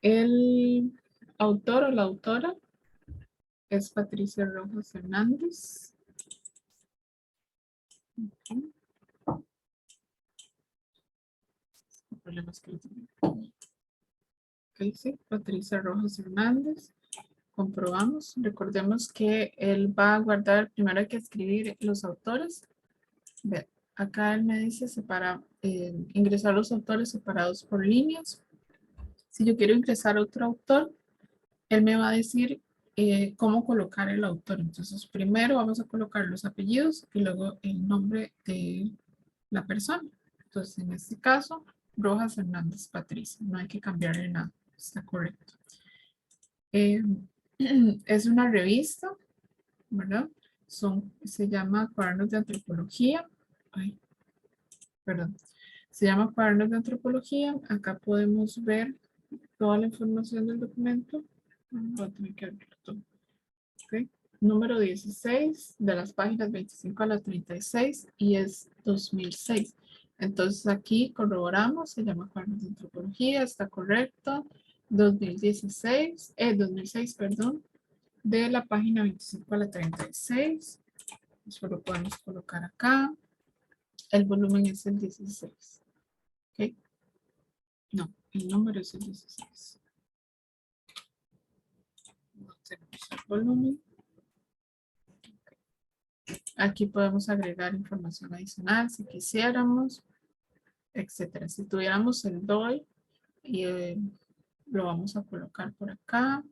El autor o la autora es Patricia Rojas Hernández. Okay. Problemas que okay, sí, Patricia Rojas Hernández. Comprobamos. Recordemos que él va a guardar, primero hay que escribir los autores. Ve, acá él me dice ingresar los autores separados por líneas. Si yo quiero ingresar otro autor, él me va a decir cómo colocar el autor. Entonces, primero vamos a colocar los apellidos y luego el nombre de la persona. Entonces, en este caso, Rojas Hernández Patricia. No hay que cambiarle nada. Está correcto. Eh, es una revista, ¿verdad? Se llama Cuadernos de Antropología. Ay, perdón. Se llama Cuadernos de Antropología. Acá podemos ver toda la información del documento. Voy a tener que abrirlo todo. Okay. Número 16 de las páginas 25 a la 36 y es 2006. Entonces aquí corroboramos, se llama Cuadernos de Antropología, está correcto. 2006, perdón, de la página 25 a la 36. Eso lo podemos colocar acá. El volumen es el 16. ¿Ok? No, el número es el 16. No tenemos el volumen. Aquí podemos agregar información adicional si quisiéramos, etcétera. Si tuviéramos el DOI, y, lo vamos a colocar por acá,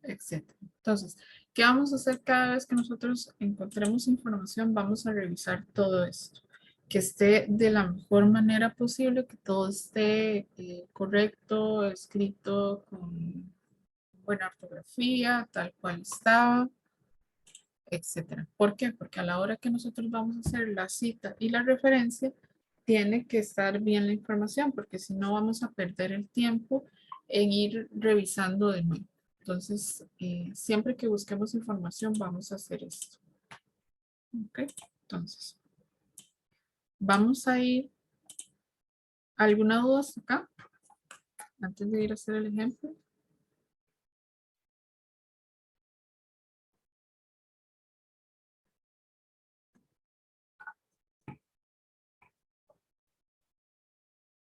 etcétera. Entonces, ¿qué vamos a hacer cada vez que nosotros encontremos información? Vamos a revisar todo esto, que esté de la mejor manera posible, que todo esté correcto, escrito con buena ortografía, tal cual estaba, etcétera. ¿Por qué? Porque a la hora que nosotros vamos a hacer la cita y la referencia, tiene que estar bien la información, porque si no vamos a perder el tiempo en ir revisando de nuevo. Entonces, siempre que busquemos información, vamos a hacer esto. ¿Ok? Entonces, vamos a ir. ¿Alguna duda hasta acá? Antes de ir a hacer el ejemplo.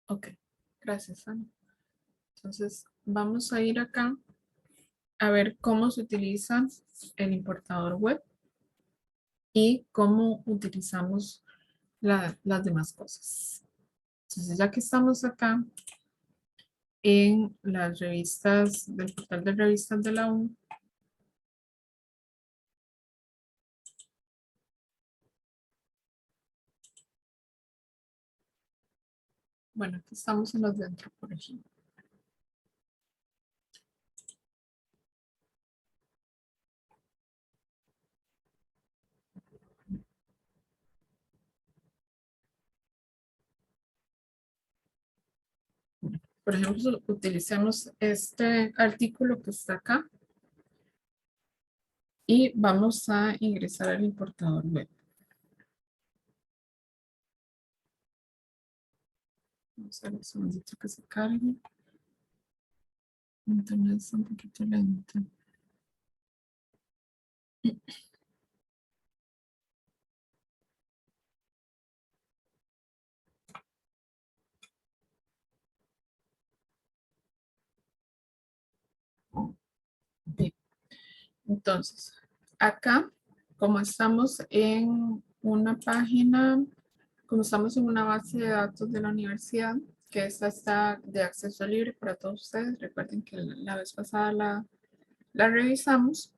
Ok, gracias, Ana. Entonces, vamos a ir acá a ver cómo se utiliza el importador web y cómo utilizamos las demás cosas. Entonces, ya que estamos acá en las revistas del portal de revistas de la U, bueno, aquí estamos en los de antropología. Por ejemplo, utilicemos este artículo que está acá y vamos a ingresar al importador web. Vamos a ver un segundito que se cargue. Internet está un poquito lento. Bien. Entonces, Acá, como estamos en una página, como estamos en una base de datos de la universidad, que esta está de acceso libre para todos ustedes. Recuerden que la vez pasada la revisamos.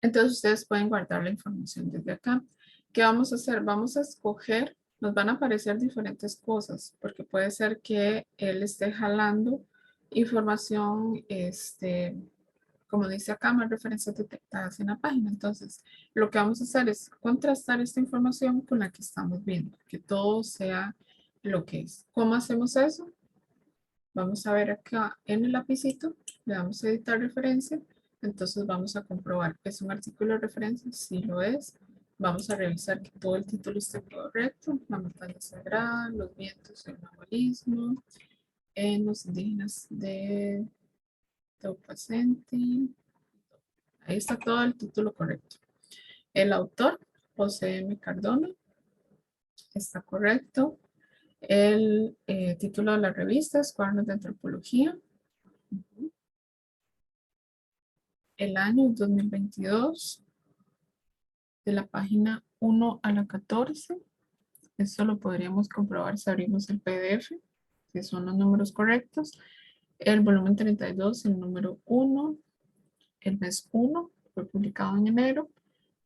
Entonces ustedes pueden guardar la información desde acá. ¿Qué vamos a hacer? Vamos a escoger, nos van a aparecer diferentes cosas, porque puede ser que él esté jalando información, como dice acá, más referencias detectadas en la página. Entonces, lo que vamos a hacer es contrastar esta información con la que estamos viendo, que todo sea lo que es. ¿Cómo hacemos eso? Vamos a ver acá en el lapicito, le damos a editar referencia, entonces vamos a comprobar, ¿es un artículo de referencia? Sí lo es. Vamos a revisar que todo el título esté correcto, la montaña sagrada, los vientos, el maoísmo, en los indígenas de Teupacenti. Ahí está todo el título correcto. El autor, José M. Cardona, está correcto. El título de la revista es Cuadernos de Antropología. El año 2022, de la página 1 a la 14. Esto lo podríamos comprobar si abrimos el PDF, si son los números correctos. El volumen 32, el número 1, el mes 1, fue publicado en enero,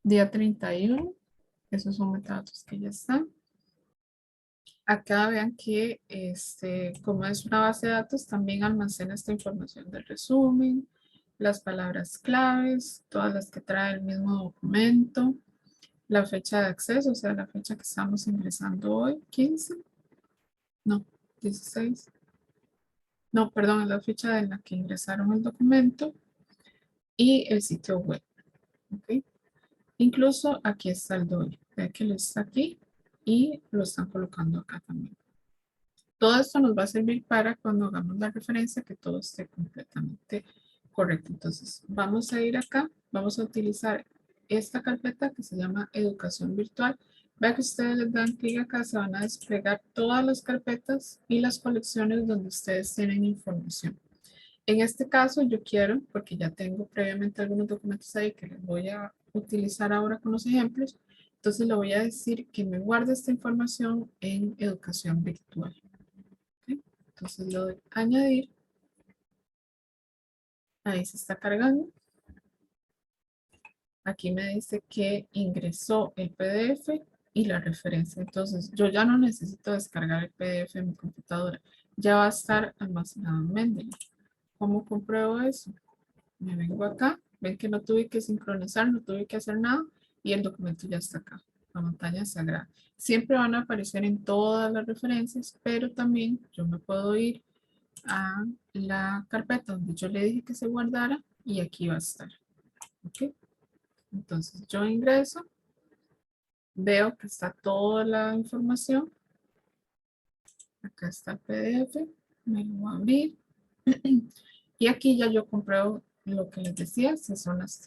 día 31. Esos son metadatos que ya están. Acá vean que como es una base de datos, también almacena esta información del resumen, las palabras claves, todas las que trae el mismo documento, la fecha de acceso, o sea, la fecha que estamos ingresando hoy, 15, no, 16, no, perdón, es la fecha en la que ingresaron el documento y el sitio web, ¿ok? Incluso aquí está el DOI, vean que lo está aquí y lo están colocando acá también. Todo esto nos va a servir para cuando hagamos la referencia que todo esté completamente correcto. Entonces, vamos a ir acá, vamos a utilizar esta carpeta que se llama Educación Virtual. Vean que ustedes les dan clic acá, se van a desplegar todas las carpetas y las colecciones donde ustedes tienen información. En este caso, yo quiero, porque ya tengo previamente algunos documentos ahí que les voy a utilizar ahora con los ejemplos, entonces le voy a decir que me guarde esta información en Educación Virtual. Entonces lo doy a añadir. Ahí se está cargando. Aquí me dice que ingresó el PDF y la referencia. Entonces yo ya no necesito descargar el PDF en mi computadora. Ya va a estar almacenado en Mendeley. ¿Cómo compruebo eso? Me vengo acá. Ven que no tuve que sincronizar, no tuve que hacer nada y el documento ya está acá. La montaña sagrada. Siempre van a aparecer en todas las referencias, pero también yo me puedo ir a la carpeta donde yo le dije que se guardara y aquí va a estar. ¿Ok? Entonces yo ingreso, veo que está toda la información. Acá está el PDF, me lo voy a abrir. Y aquí ya yo compruebo lo que les decía, si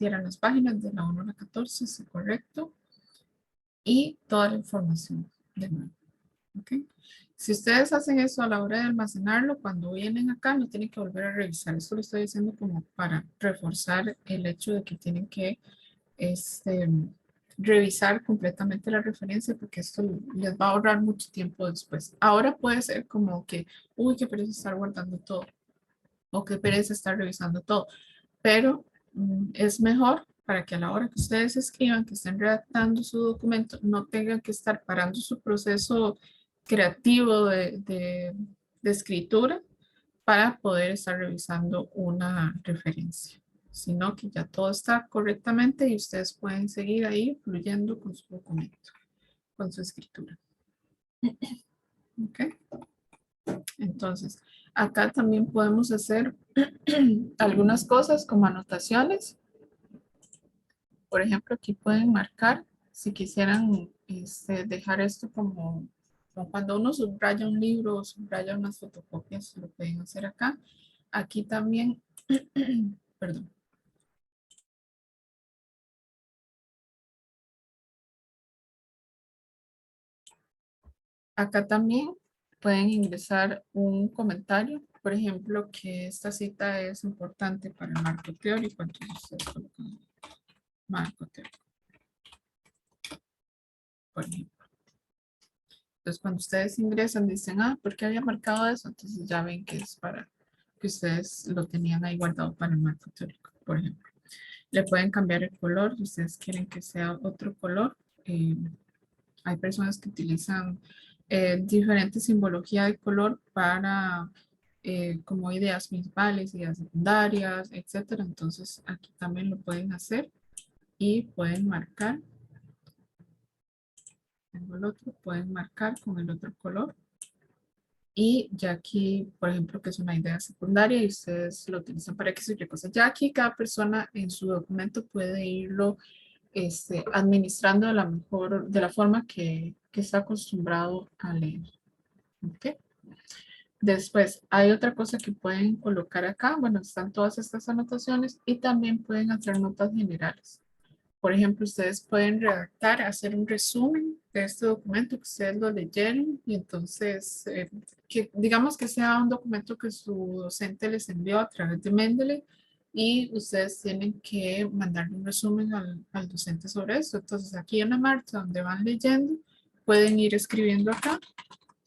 eran las páginas de la 1 a la 14, es correcto. Y toda la información de nuevo. ¿Ok? Si ustedes hacen eso a la hora de almacenarlo, cuando vienen acá no tienen que volver a revisar. Esto lo estoy diciendo como para reforzar el hecho de que tienen que revisar completamente la referencia porque esto les va a ahorrar mucho tiempo después. Ahora puede ser como que, uy, qué pereza estar guardando todo o qué pereza estar revisando todo, pero es mejor para que a la hora que ustedes escriban, que estén redactando su documento, no tengan que estar parando su proceso creativo de escritura para poder estar revisando una referencia, sino que ya todo está correctamente y ustedes pueden seguir ahí fluyendo con su documento, con su escritura. ¿Ok? Entonces, acá también podemos hacer algunas cosas como anotaciones. Por ejemplo, aquí pueden marcar si quisieran dejar esto como cuando uno subraya un libro o subraya unas fotocopias, lo pueden hacer acá. Aquí también, perdón. Acá también pueden ingresar un comentario, por ejemplo, que esta cita es importante para el marco teórico, entonces ustedes colocan marco teórico, por ejemplo. Entonces, cuando ustedes ingresan, dicen, ¿por qué había marcado eso? Entonces ya ven que es para que ustedes lo tenían ahí guardado para el marco teórico, por ejemplo. Le pueden cambiar el color si ustedes quieren que sea otro color. Hay personas que utilizan diferente simbología de color para como ideas principales, ideas secundarias, etcétera. Entonces aquí también lo pueden hacer y pueden marcar. Tengo el otro, pueden marcar con el otro color. Y ya aquí, por ejemplo, que es una idea secundaria y ustedes lo utilizan para que se oye cosas. Ya aquí cada persona en su documento puede irlo administrando de la mejor, de la forma que está acostumbrado a leer. ¿Ok? Después, hay otra cosa que pueden colocar acá. Bueno, están todas estas anotaciones y también pueden hacer notas generales. Por ejemplo, ustedes pueden redactar, hacer un resumen de este documento que ustedes lo leyeron y entonces, que digamos que sea un documento que su docente les envió a través de Mendeley y ustedes tienen que mandarle un resumen al docente sobre eso. Entonces, aquí en la marcha donde van leyendo, pueden ir escribiendo acá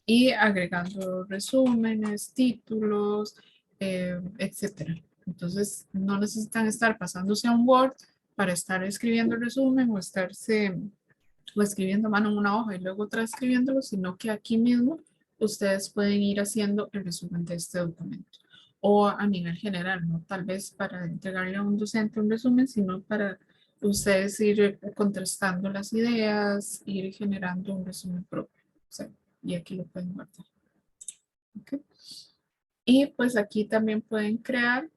y agregando resúmenes, títulos, etcétera. Entonces, no necesitan estar pasándose a un Word para estar escribiendo el resumen o escribiendo a mano en una hoja y luego transcribiéndolo, sino que aquí mismo ustedes pueden ir haciendo el resumen de este documento. O a nivel general, no tal vez para entregarle a un docente un resumen, sino para ustedes ir contrastando las ideas, ir generando un resumen propio. O sea, y aquí lo pueden guardar. ¿Okay? Y pues aquí también pueden crear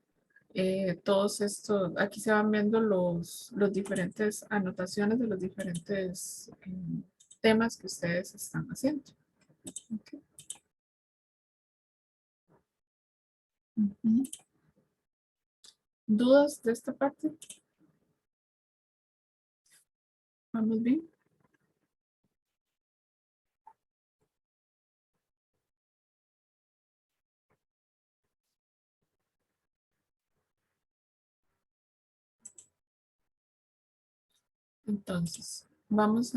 todos estos, aquí se van viendo los diferentes anotaciones de los diferentes temas que ustedes están haciendo. Okay. ¿Dudas de esta parte? ¿Vamos bien? Entonces, vamos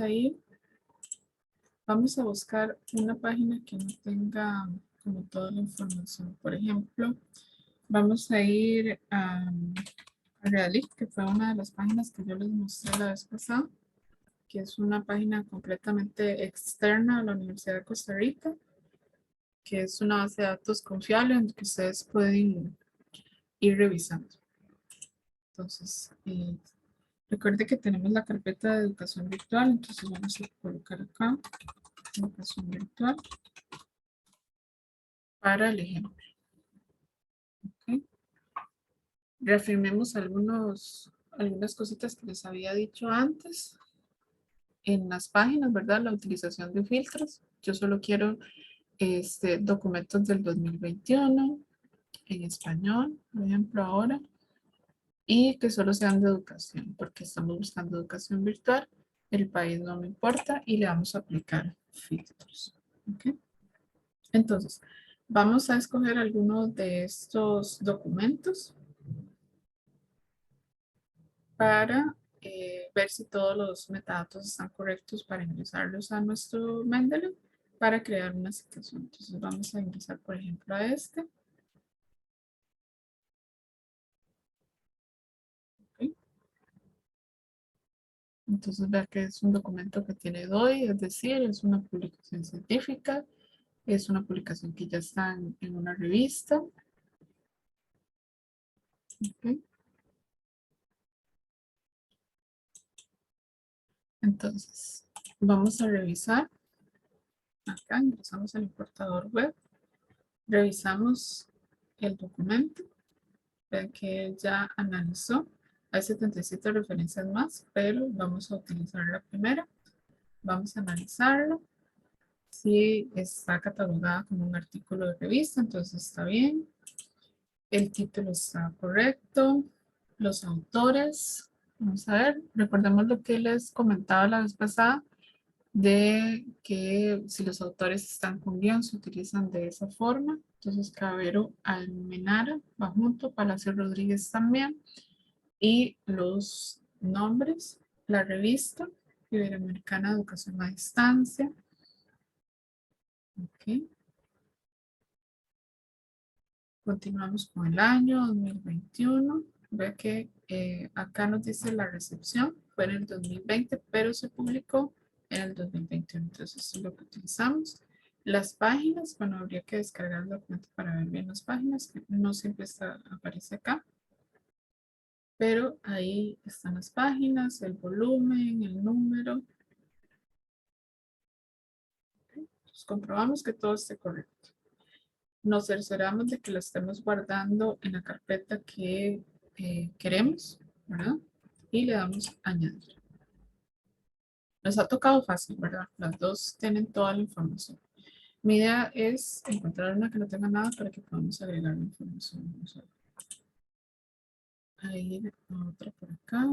a buscar una página que no tenga como toda la información. Por ejemplo, vamos a ir a Realic, que fue una de las páginas que yo les mostré la vez pasada, que es una página completamente externa a la Universidad de Costa Rica, que es una base de datos confiable en que ustedes pueden ir revisando. Entonces, recuerde que tenemos la carpeta de educación virtual, entonces vamos a colocar acá educación virtual para el ejemplo. ¿Okay? Reafirmemos algunas cositas que les había dicho antes. En las páginas, ¿verdad? La utilización de filtros. Yo solo quiero documentos del 2021 en español, por ejemplo, ahora. Y que solo sean de educación, porque estamos buscando educación virtual. El país no me importa y le vamos a aplicar filtros. ¿Okay? Entonces, vamos a escoger algunos de estos documentos para ver si todos los metadatos están correctos para ingresarlos a nuestro Mendeley para crear una citación. Entonces vamos a ingresar, por ejemplo, a este. ¿Okay? Entonces vea que es un documento que tiene DOI, es decir, es una publicación científica, es una publicación que ya está en una revista. ¿Okay? Entonces, vamos a revisar. Acá ingresamos al importador web, revisamos el documento, ven que ya analizó. Hay 77 referencias más, pero vamos a utilizar la primera. Vamos a analizarlo. Si está catalogada como un artículo de revista, entonces está bien. El título está correcto. Los autores, vamos a ver, recordemos lo que les comentaba la vez pasada, de que si los autores están con guión se utilizan de esa forma. Entonces Cabero Almenara va junto, Palacio Rodríguez también. Y los nombres, la revista Iberoamericana de Educación a Distancia. Ok. Continuamos con el año 2021. Ve que acá nos dice la recepción fue en el 2020, pero se publicó en el 2021. Entonces, eso es lo que utilizamos. Las páginas, bueno, habría que descargar el documento para ver bien las páginas, que no siempre aparece acá. Pero ahí están las páginas, el volumen, el número. Entonces, comprobamos que todo esté correcto. Nos cercioramos de que lo estemos guardando en la carpeta que queremos, ¿verdad? Y le damos a añadir. Nos ha tocado fácil, ¿verdad? Las dos tienen toda la información. Mi idea es encontrar una que no tenga nada para que podamos agregar la información. Vamos a ver. Ahí, otra por acá.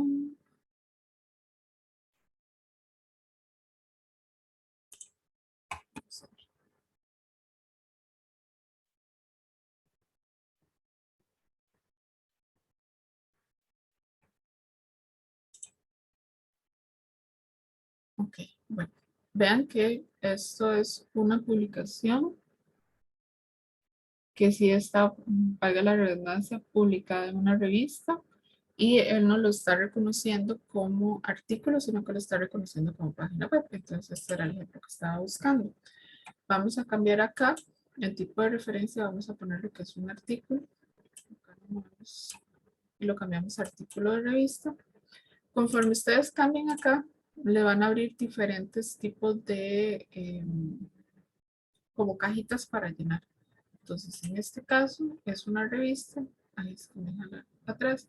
Ok, bueno. Vean que esto es una publicación que sí está, valga la redundancia, publicada en una revista y él no lo está reconociendo como artículo, sino que lo está reconociendo como página web. Entonces, este era el ejemplo que estaba buscando. Vamos a cambiar acá el tipo de referencia, vamos a poner lo que es un artículo. Y lo cambiamos a artículo de revista. Conforme ustedes cambien acá, le van a abrir diferentes tipos de como cajitas para llenar. Entonces, en este caso, es una revista. Ahí está, atrás.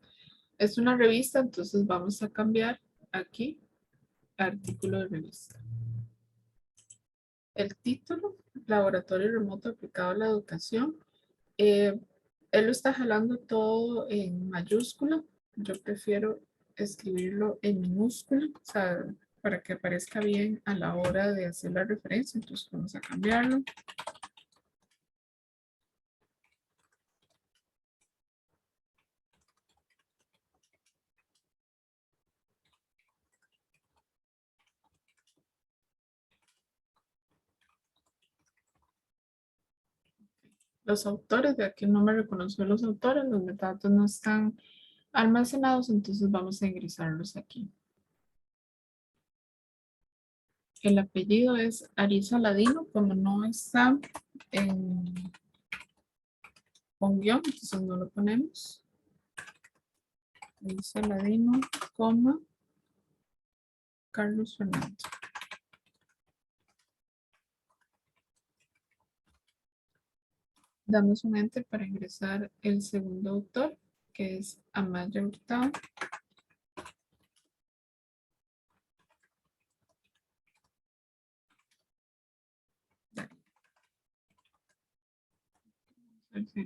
Es una revista, entonces vamos a cambiar aquí artículo de revista. El título, Laboratorio Remoto Aplicado a la Educación. Él lo está jalando todo en mayúscula. Yo prefiero escribirlo en minúscula, o sea, para que aparezca bien a la hora de hacer la referencia. Entonces vamos a cambiarlo. Los autores, de aquí no me reconoció los autores, los metadatos no están almacenados, entonces vamos a ingresarlos aquí. El apellido es Arisa Ladino, como no está con guión, entonces no lo ponemos. Arisa Ladino, coma, Carlos Fernando. Damos un enter para ingresar el segundo autor, que es Amaya Hurtado.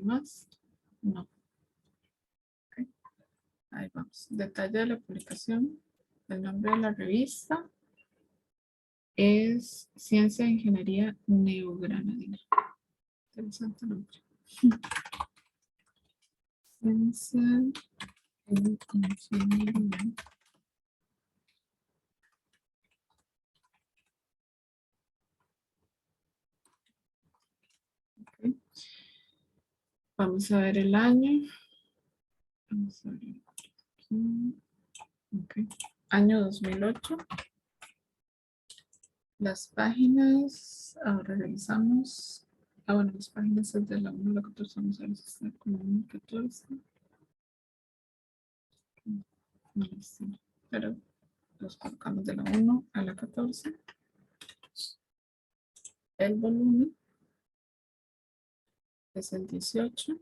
Más. No. Okay. Ahí vamos. Detalle de la publicación. El nombre de la revista es Ciencia e Ingeniería Neogranadina. Interesante nombre. Ciencia e Ingeniería. Okay. Vamos a ver el año. Vamos a ver aquí. Okay. Año 2008. Las páginas, ahora revisamos. Bueno, las páginas es de la 1 a la 14, vamos a ver si está como 1 a 14. No, sí, pero los colocamos de la 1 a la 14. El volumen es el 18.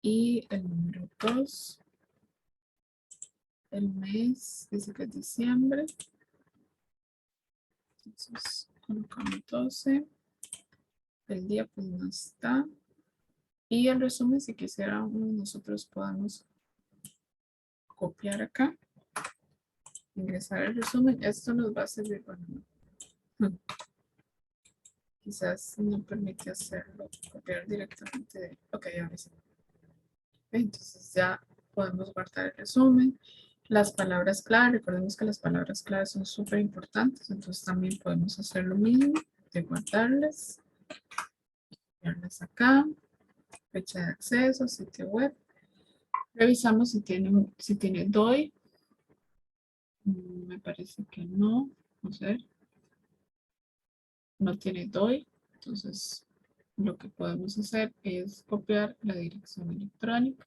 Y el número 2. El mes dice que es diciembre. Entonces colocamos 12. El día pues no está. Y el resumen, si quisiéramos, nosotros podamos copiar acá. Ingresar el resumen. Esto nos va a servir para... Quizás no permite hacerlo, copiar directamente de... Ok, ahora sí. Entonces ya podemos guardar el resumen. Las palabras clave, recordemos que las palabras clave son súper importantes, entonces también podemos hacer lo mismo, de guardarlas, verlas acá, fecha de acceso, sitio web. Revisamos si tiene DOI. Me parece que no, vamos a ver, no tiene DOI, entonces lo que podemos hacer es copiar la dirección electrónica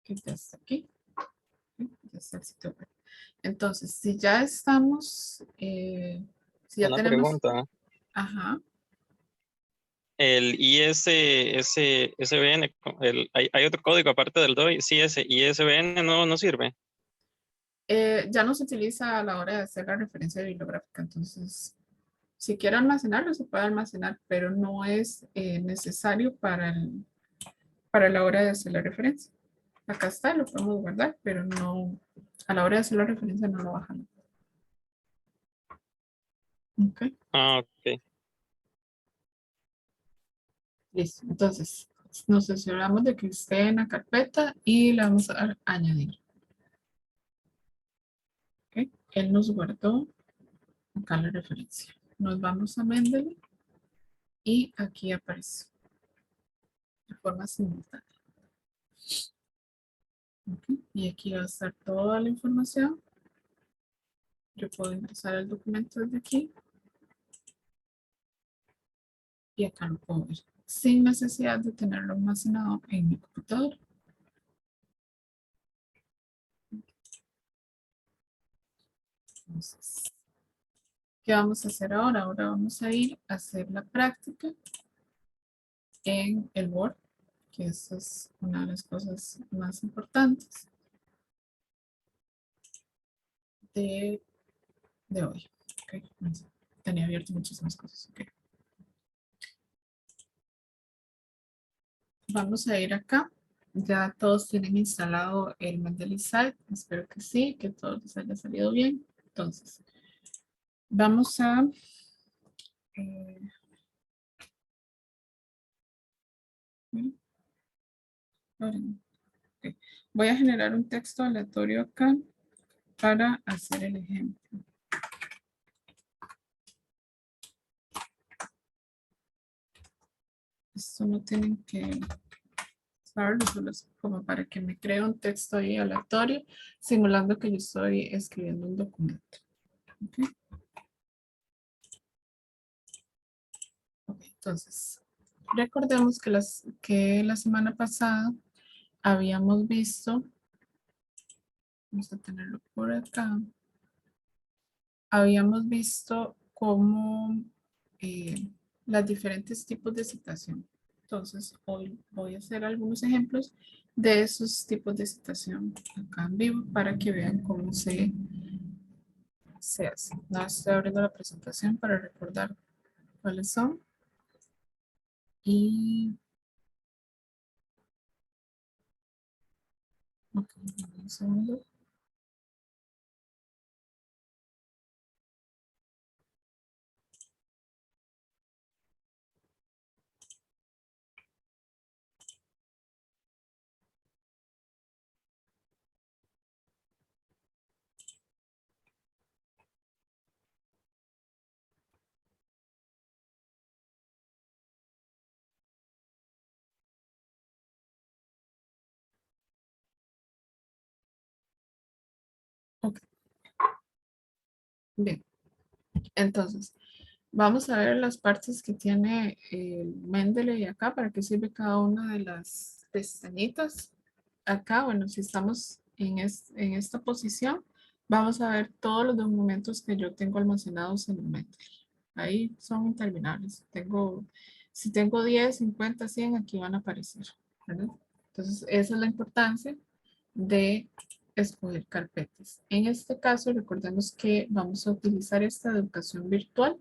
que ya está aquí, ¿sí? Ya está el sitio web. Entonces, si ya estamos, si ya Una tenemos, pregunta. ajá, El ISBN, hay otro código aparte del DOI, sí, ese ISBN no sirve. ya no se utiliza a la hora de hacer la referencia bibliográfica, entonces, si quiere almacenarlo, se puede almacenar, pero no es necesario para la hora de hacer la referencia. Acá está, lo podemos guardar, pero no, a la hora de hacer la referencia no lo bajan. Ok, Ah, ok. listo. Entonces, nos aseguramos de que esté en la carpeta y le vamos a dar a añadir. Ok, él nos guardó acá la referencia. Nos vamos a Mendeley y aquí aparece de forma simultánea. Ok, y aquí va a estar toda la información. Yo puedo ingresar el documento desde aquí y acá lo puedo ver sin necesidad de tenerlo almacenado en mi computadora. Entonces, ¿qué vamos a hacer ahora? Ahora vamos a ir a hacer la práctica en el Word, que esa es una de las cosas más importantes de, de hoy. Okay. Tenía abierto muchísimas cosas. Okay. Vamos a ir acá. Ya todos tienen instalado el Mendeley Site. Espero que sí, que todo les haya salido bien. Entonces, vamos a... Eh, okay. Voy a generar un texto aleatorio acá para hacer el ejemplo. Esto no tienen que saberlo, solo es como para que me cree un texto ahí aleatorio, simulando que yo estoy escribiendo un documento. Okay. Okay, entonces, recordemos que la semana pasada habíamos visto, vamos a tenerlo por acá, habíamos visto cómo los diferentes tipos de citación. Entonces, hoy voy a hacer algunos ejemplos de esos tipos de citación acá en vivo para que vean cómo se hace. No estoy abriendo la presentación para recordar cuáles son. Y ok, un segundo. Ok, bien. Entonces, vamos a ver las partes que tiene el Mendeley acá, para qué sirve cada una de las pestañitas. Acá, bueno, si estamos en esta posición, vamos a ver todos los documentos que yo tengo almacenados en el Mendeley. Ahí son interminables. Si tengo 10, 50, 100, aquí van a aparecer, ¿verdad? Entonces, esa es la importancia de escoger carpetas. En este caso, recordemos que vamos a utilizar esta de educación virtual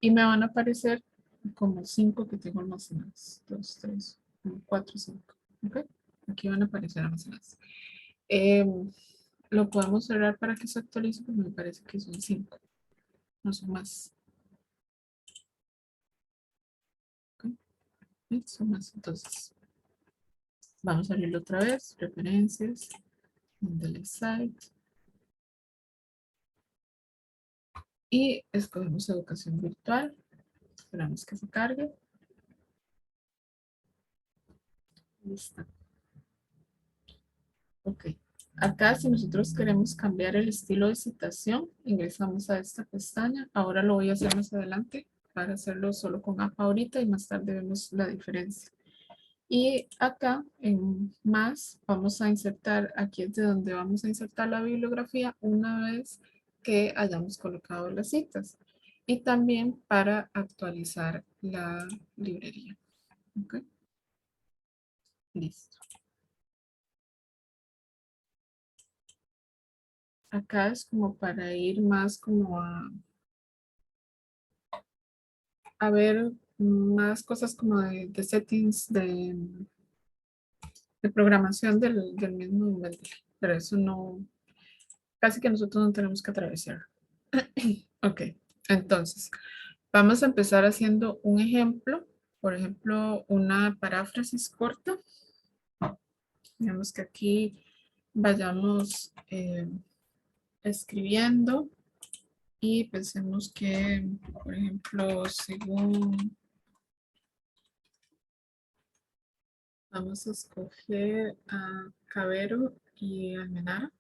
y me van a aparecer como 5 que tengo almacenadas. 2, 3, 4, 5. ¿Ok? Aquí van a aparecer almacenadas. Lo podemos cerrar para que se actualice, porque me parece que son 5, no son más. ¿Ok? Son más, entonces. Vamos a abrirlo otra vez. Referencias. Mendeley Site. Y escogemos educación virtual. Esperamos que se cargue. Listo. Ok. Acá, si nosotros queremos cambiar el estilo de citación, ingresamos a esta pestaña. Ahora lo voy a hacer más adelante para hacerlo solo con APA ahorita y más tarde vemos la diferencia. Y acá en más vamos a insertar, aquí es de donde vamos a insertar la bibliografía una vez que hayamos colocado las citas. Y también para actualizar la librería. Ok. Listo. Acá es como para ir más como a ver más cosas como de settings de programación del mismo Mendeley. Pero eso no, casi que nosotros no tenemos que atravesar. Ok, entonces vamos a empezar haciendo un ejemplo. Por ejemplo, una paráfrasis corta. Digamos que aquí vayamos escribiendo y pensemos que, por ejemplo, según vamos a escoger a Cabero y Almenara.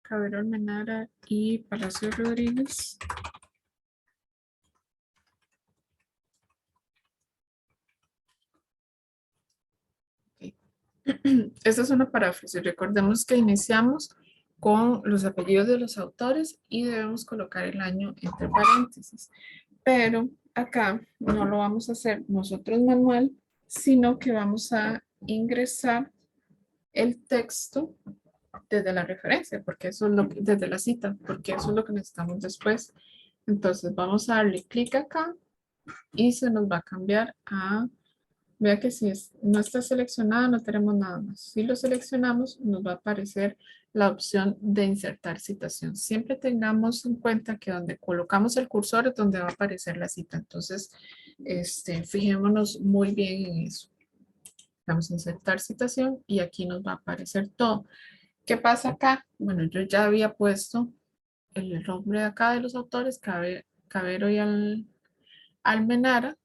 Cabero Almenara y Palacio Rodríguez. Okay. Esta es una paráfrasis. Recordemos que iniciamos con los apellidos de los autores y debemos colocar el año entre paréntesis. Pero acá no lo vamos a hacer nosotros manual, sino que vamos a ingresar el texto desde la referencia, porque eso es lo que, desde la cita, porque eso es lo que necesitamos después. Entonces vamos a darle clic acá y se nos va a cambiar a, vea que si no está seleccionado no tenemos nada más. Si lo seleccionamos nos va a aparecer la opción de insertar citación. Siempre tengamos en cuenta que donde colocamos el cursor es donde va a aparecer la cita. Entonces, fijémonos muy bien en eso. Vamos a insertar citación y aquí nos va a aparecer todo. ¿Qué pasa acá? Bueno, yo ya había puesto el nombre de acá de los autores, Cabero y Almenara.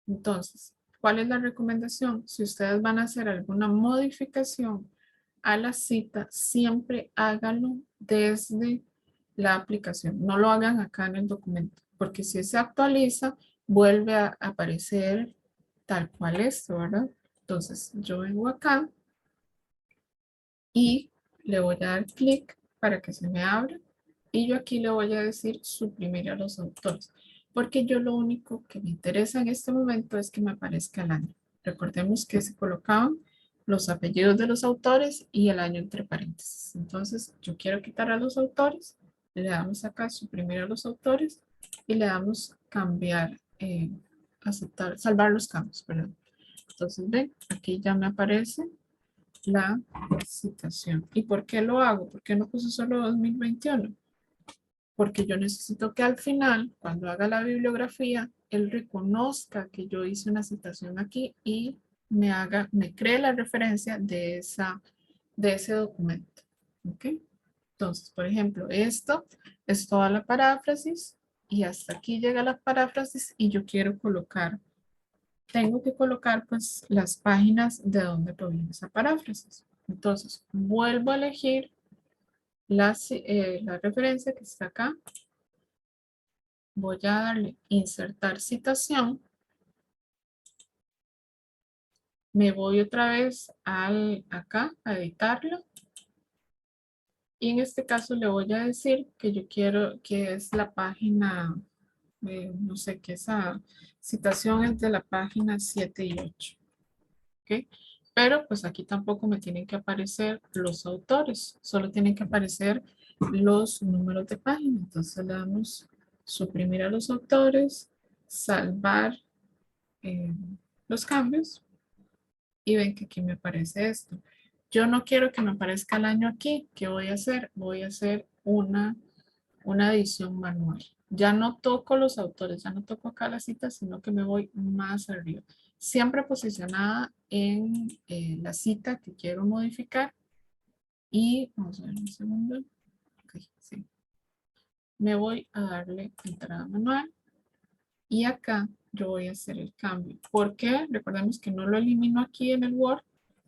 Entonces, ¿cuál es la recomendación? Si ustedes van a hacer alguna modificación a la cita, siempre háganlo desde la aplicación. No lo hagan acá en el documento, porque si se actualiza, vuelve a aparecer tal cual es, ¿verdad? Entonces, yo vengo acá y le voy a dar clic para que se me abra y yo aquí le voy a decir suprimir a los autores porque yo lo único que me interesa en este momento es que me aparezca el año. Recordemos que se colocaban los apellidos de los autores y el año entre paréntesis. Entonces yo quiero quitar a los autores, le damos acá suprimir a los autores y le damos cambiar, aceptar, salvar los cambios, perdón. Entonces ven, aquí ya me aparece la citación. ¿Y por qué lo hago? ¿Por qué no puse solo 2021? Porque yo necesito que al final, cuando haga la bibliografía, él reconozca que yo hice una citación aquí y me cree la referencia de ese documento. ¿Ok? Entonces, por ejemplo, esto es toda la paráfrasis y hasta aquí llega la paráfrasis y yo quiero colocar, tengo que colocar pues las páginas de donde proviene esa paráfrasis. Entonces, vuelvo a elegir la referencia que está acá. Voy a darle insertar citación. Me voy otra vez acá a editarlo. Y en este caso le voy a decir que yo quiero que es la página, no sé, que esa citación es de la página 7 y 8. ¿Ok? Pero pues aquí tampoco me tienen que aparecer los autores, solo tienen que aparecer los números de página. Entonces le damos suprimir a los autores, salvar los cambios y ven que aquí me aparece esto. Yo no quiero que me aparezca el año aquí. ¿Qué voy a hacer? Voy a hacer una edición manual. Ya no toco los autores, ya no toco acá la cita, sino que me voy más arriba. Siempre posicionada en la cita que quiero modificar. Y vamos a ver un segundo. Ok, sí. Me voy a darle entrada manual. Y acá yo voy a hacer el cambio. ¿Por qué? Recordemos que no lo elimino aquí en el Word,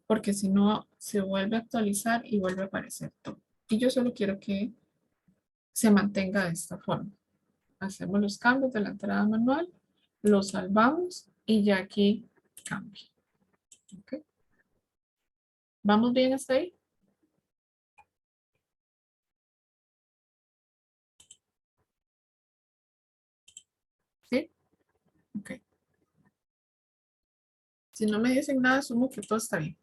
porque si no se vuelve a actualizar y vuelve a aparecer todo. Y yo solo quiero que se mantenga de esta forma. Hacemos los cambios de la entrada manual, lo salvamos y ya aquí cambia. ¿Okay? ¿Vamos bien hasta ahí? ¿Sí? Ok. Si no me dicen nada, asumo que todo está bien.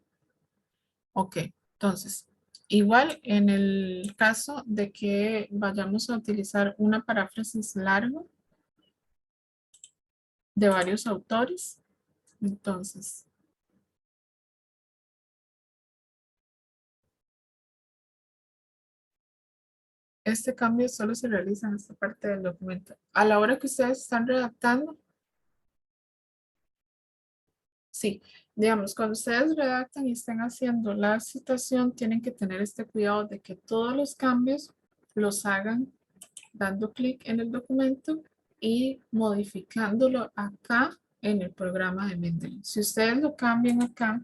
Ok, entonces, igual en el caso de que vayamos a utilizar una paráfrasis larga de varios autores, entonces, este cambio solo se realiza en esta parte del documento. A la hora que ustedes están redactando, sí, digamos, cuando ustedes redactan y estén haciendo la citación, tienen que tener este cuidado de que todos los cambios los hagan dando clic en el documento y modificándolo acá en el programa de Mendeley. Si ustedes lo cambian acá,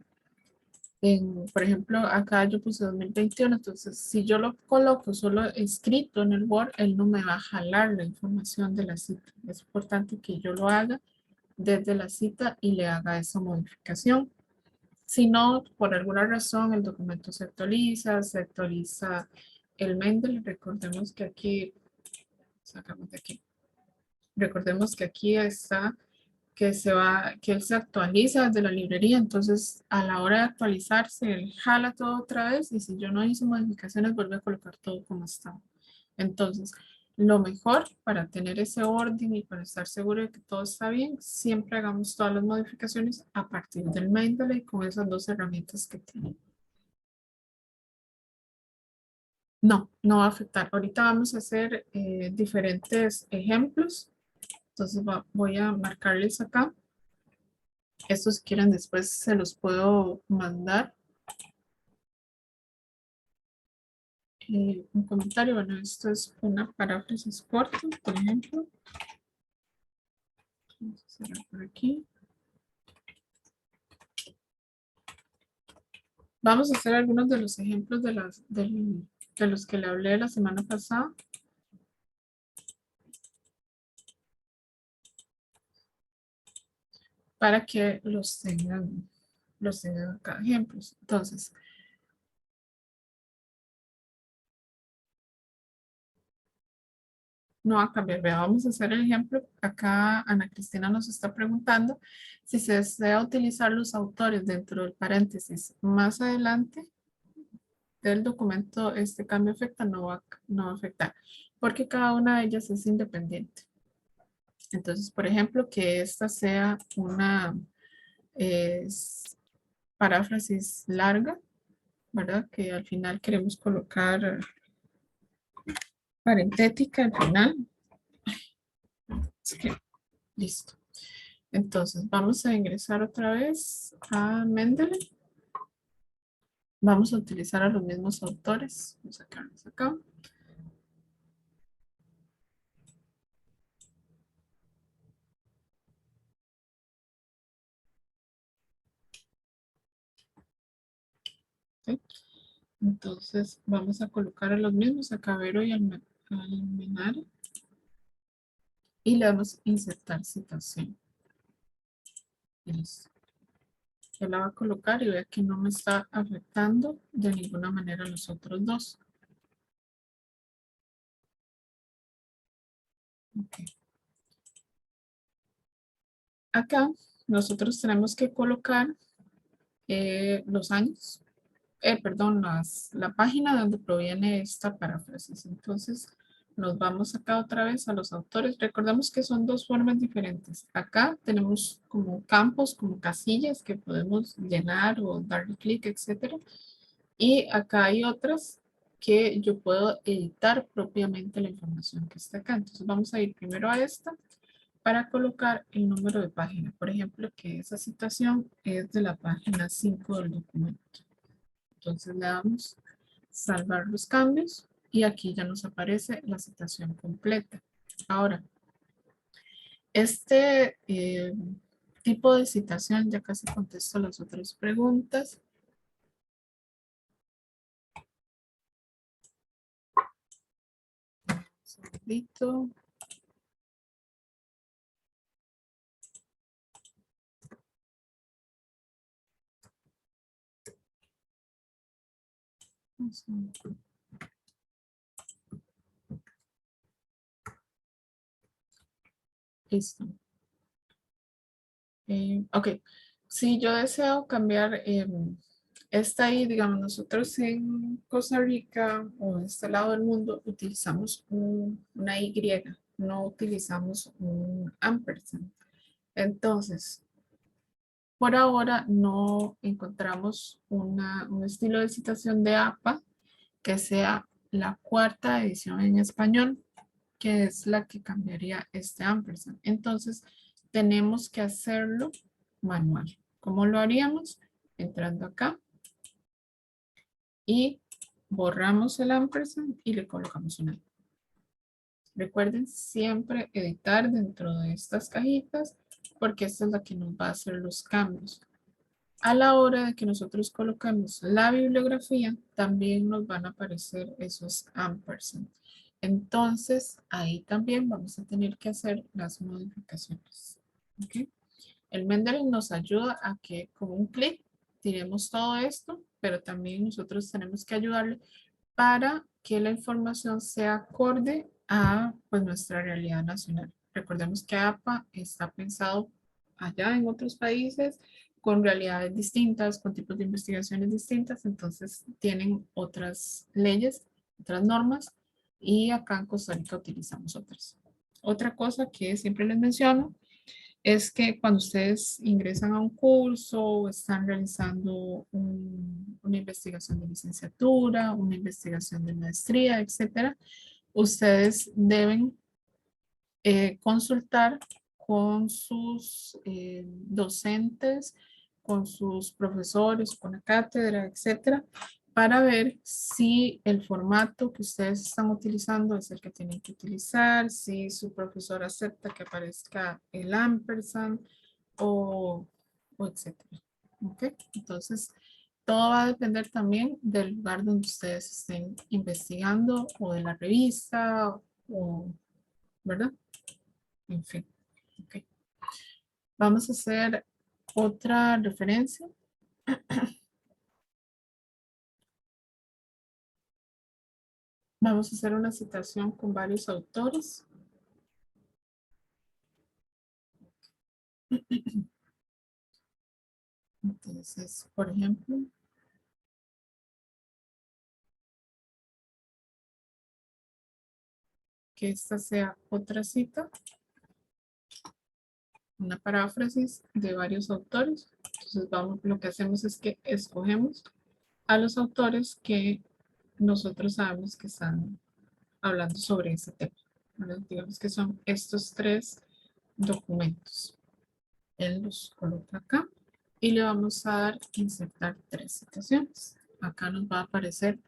por ejemplo, acá yo puse 2021, entonces si yo lo coloco solo escrito en el Word, él no me va a jalar la información de la cita. Es importante que yo lo haga desde la cita y le haga esa modificación. Si no, por alguna razón el documento se actualiza el Mendeley. Recordemos que aquí, sacamos de aquí. Recordemos que aquí está que él se actualiza desde la librería, entonces a la hora de actualizarse, él jala todo otra vez y si yo no hice modificaciones, vuelve a colocar todo como estaba. Entonces, lo mejor para tener ese orden y para estar seguro de que todo está bien, siempre hagamos todas las modificaciones a partir del Mendeley con esas dos herramientas que tiene. No, no va a afectar. Ahorita vamos a hacer diferentes ejemplos. Entonces voy a marcarles acá. Estos si quieren después se los puedo mandar. Un comentario, bueno, esto es una paráfrasis corta, por ejemplo. Vamos a cerrar por aquí. Vamos a hacer algunos de los ejemplos de los que le hablé la semana pasada. Para que los tengan acá ejemplos. Entonces, no va a cambiar. Vea, vamos a hacer el ejemplo. Acá Ana Cristina nos está preguntando si se desea utilizar los autores dentro del paréntesis más adelante del documento. Este cambio afecta, no va a afectar, porque cada una de ellas es independiente. Entonces, por ejemplo, que esta sea una paráfrasis larga, ¿verdad? Que al final queremos colocar parentética al final. Listo. Entonces, vamos a ingresar otra vez a Mendeley. Vamos a utilizar a los mismos autores. Vamos a sacarlos acá. ¿Sí? Entonces, vamos a colocar a los mismos, a Cabero y Almenara. Y le damos a insertar citación. Y listo. Yo la voy a colocar y vea que no me está afectando de ninguna manera a los otros dos. Okay. Acá nosotros tenemos que colocar los años, perdón, la página donde proviene esta paráfrasis. Entonces nos vamos acá otra vez a los autores. Recordemos que son dos formas diferentes. Acá tenemos como campos, como casillas que podemos llenar o darle clic, etcétera. Y acá hay otras que yo puedo editar propiamente la información que está acá. Entonces vamos a ir primero a esta para colocar el número de página. Por ejemplo, que esa citación es de la página 5 del documento. Entonces le damos salvar los cambios y aquí ya nos aparece la citación completa. Ahora, este tipo de citación, ya casi contesto las otras preguntas. Un segundito. Listo. Ok, si yo deseo cambiar esta ahí, digamos, nosotros en Costa Rica o en este lado del mundo utilizamos una Y, no utilizamos un ampersand. Entonces, por ahora no encontramos un estilo de citación de APA que sea la cuarta edición en español, que es la que cambiaría este ampersand. Entonces, tenemos que hacerlo manual. ¿Cómo lo haríamos? Entrando acá y borramos el ampersand y le colocamos una I. Recuerden siempre editar dentro de estas cajitas porque esta es la que nos va a hacer los cambios. A la hora de que nosotros colocamos la bibliografía, también nos van a aparecer esos ampersand. Entonces, ahí también vamos a tener que hacer las modificaciones. ¿Okay? El Mendeley nos ayuda a que con un clic tiremos todo esto, pero también nosotros tenemos que ayudarle para que la información sea acorde a pues, nuestra realidad nacional. Recordemos que APA está pensado allá en otros países con realidades distintas, con tipos de investigaciones distintas, entonces tienen otras leyes, otras normas, y acá en Costa Rica utilizamos otras. Otra cosa que siempre les menciono es que cuando ustedes ingresan a un curso o están realizando una investigación de licenciatura, una investigación de maestría, etcétera, ustedes deben consultar con sus docentes, con sus profesores, con la cátedra, etcétera, para ver si el formato que ustedes están utilizando es el que tienen que utilizar, si su profesor acepta que aparezca el ampersand o etcétera. ¿Ok? Entonces, todo va a depender también del lugar donde ustedes estén investigando o de la revista, o, ¿verdad? En fin. Ok. Vamos a hacer otra referencia. Vamos a hacer una citación con varios autores. Entonces, por ejemplo, que esta sea otra cita, una paráfrasis de varios autores. Entonces, lo que hacemos es que escogemos a los autores que nosotros sabemos que están hablando sobre ese tema. ¿Verdad? Digamos que son estos tres documentos. Él los coloca acá y le vamos a dar insertar tres citaciones. Acá nos va a aparecer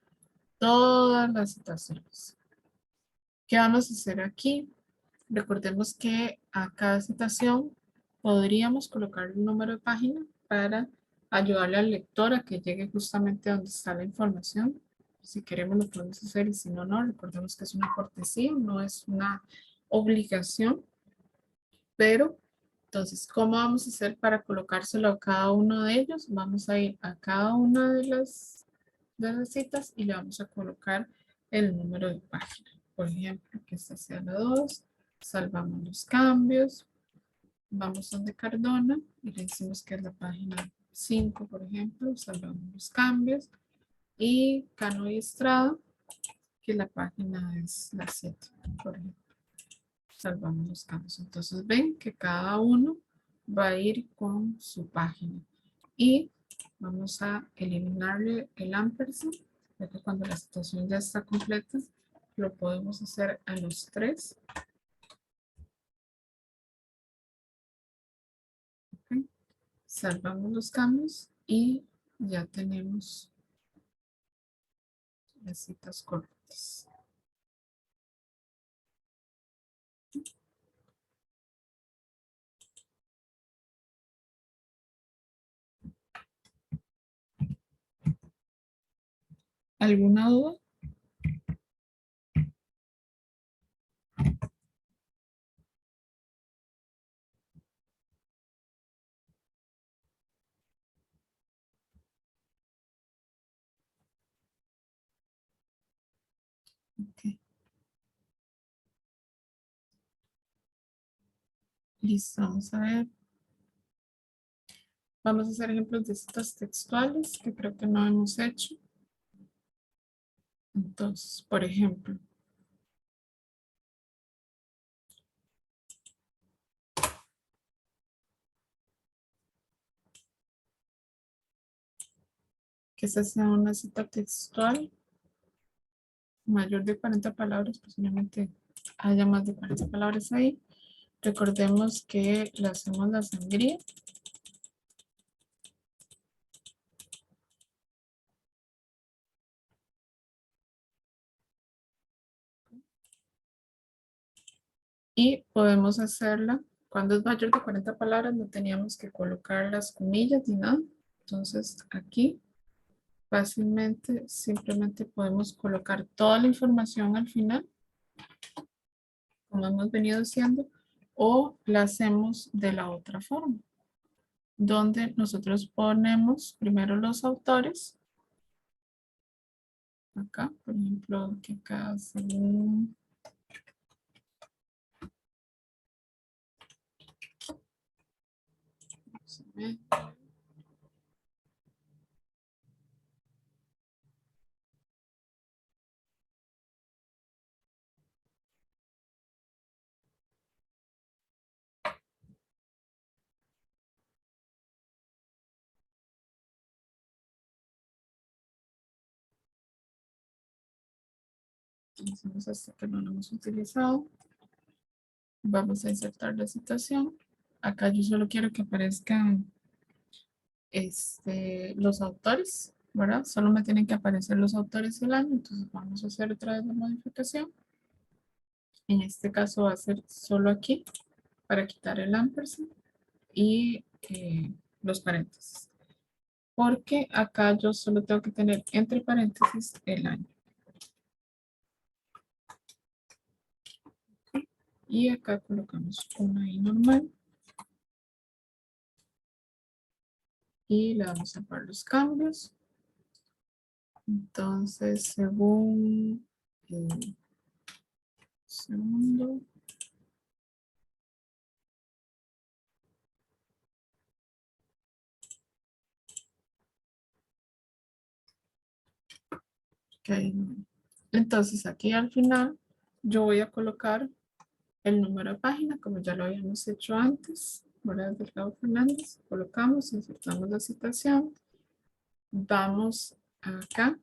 todas las citaciones. ¿Qué vamos a hacer aquí? Recordemos que a cada citación podríamos colocar un número de página para ayudarle al lector a que llegue justamente a donde está la información. Si queremos lo podemos hacer y si no, no. Recordemos que es una cortesía, no es una obligación, pero entonces, ¿cómo vamos a hacer para colocárselo a cada uno de ellos? Vamos a ir a cada una de las citas y le vamos a colocar el número de página. Por ejemplo, que esta sea la 2. Salvamos los cambios. Vamos donde Cardona y le decimos que es la página 5, por ejemplo. Salvamos los cambios. Y Cano y Estrada, que la página es la 7, por ejemplo. Salvamos los cambios. Entonces ven que cada uno va a ir con su página. Y vamos a eliminarle el ampersand, ya que cuando la situación ya está completa, lo podemos hacer a los 3. Okay. Salvamos los cambios y ya tenemos las citas correctas. ¿Alguna duda? Okay. Listo, vamos a ver. Vamos a hacer ejemplos de citas textuales que creo que no hemos hecho. Entonces, por ejemplo, que esa sea una cita textual mayor de 40 palabras, posiblemente haya más de 40 palabras ahí. Recordemos que le hacemos la sangría. Y podemos hacerla, cuando es mayor de 40 palabras, no teníamos que colocar las comillas ni nada. Entonces aquí fácilmente, simplemente podemos colocar toda la información al final, como hemos venido haciendo, o la hacemos de la otra forma, donde nosotros ponemos primero los autores. Acá, por ejemplo, que acá según vamos a ver. Hacemos hasta que no lo hemos utilizado. Vamos a insertar la citación. Acá yo solo quiero que aparezcan los autores, ¿verdad? Solo me tienen que aparecer los autores del año, entonces vamos a hacer otra vez la modificación. En este caso va a ser solo aquí para quitar el ampersand y los paréntesis. Porque acá yo solo tengo que tener entre paréntesis el año. Y acá colocamos una I normal. Y le vamos a poner los cambios. Entonces, según segundo. Okay. Entonces, aquí al final yo voy a colocar el número de página, como ya lo habíamos hecho antes. Morales Delgado Fernández. Colocamos, insertamos la citación. Vamos acá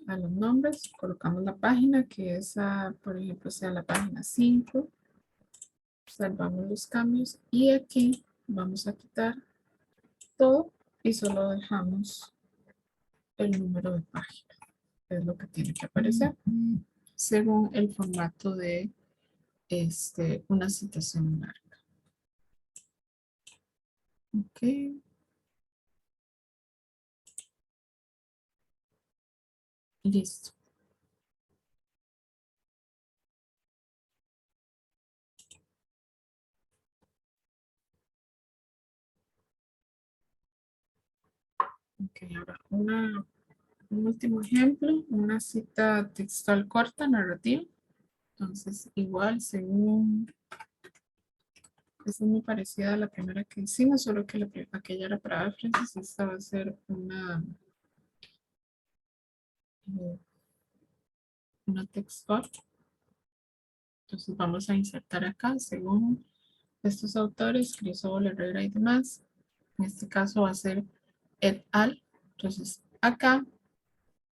a los nombres, colocamos la página que es, por ejemplo, sea la página 5. Salvamos los cambios y aquí vamos a quitar todo y solo dejamos el número de página. Es lo que tiene que aparecer según el formato de una citación larga. Ok. Listo. Ok, ahora un último ejemplo, una cita textual corta, narrativa. Entonces, igual, según, esta es muy parecida a la primera que hicimos, solo que aquella era para referencias, esta va a ser una textual. Entonces vamos a insertar acá según estos autores, Crisóbal, Herrera y demás. En este caso va a ser et al. Entonces acá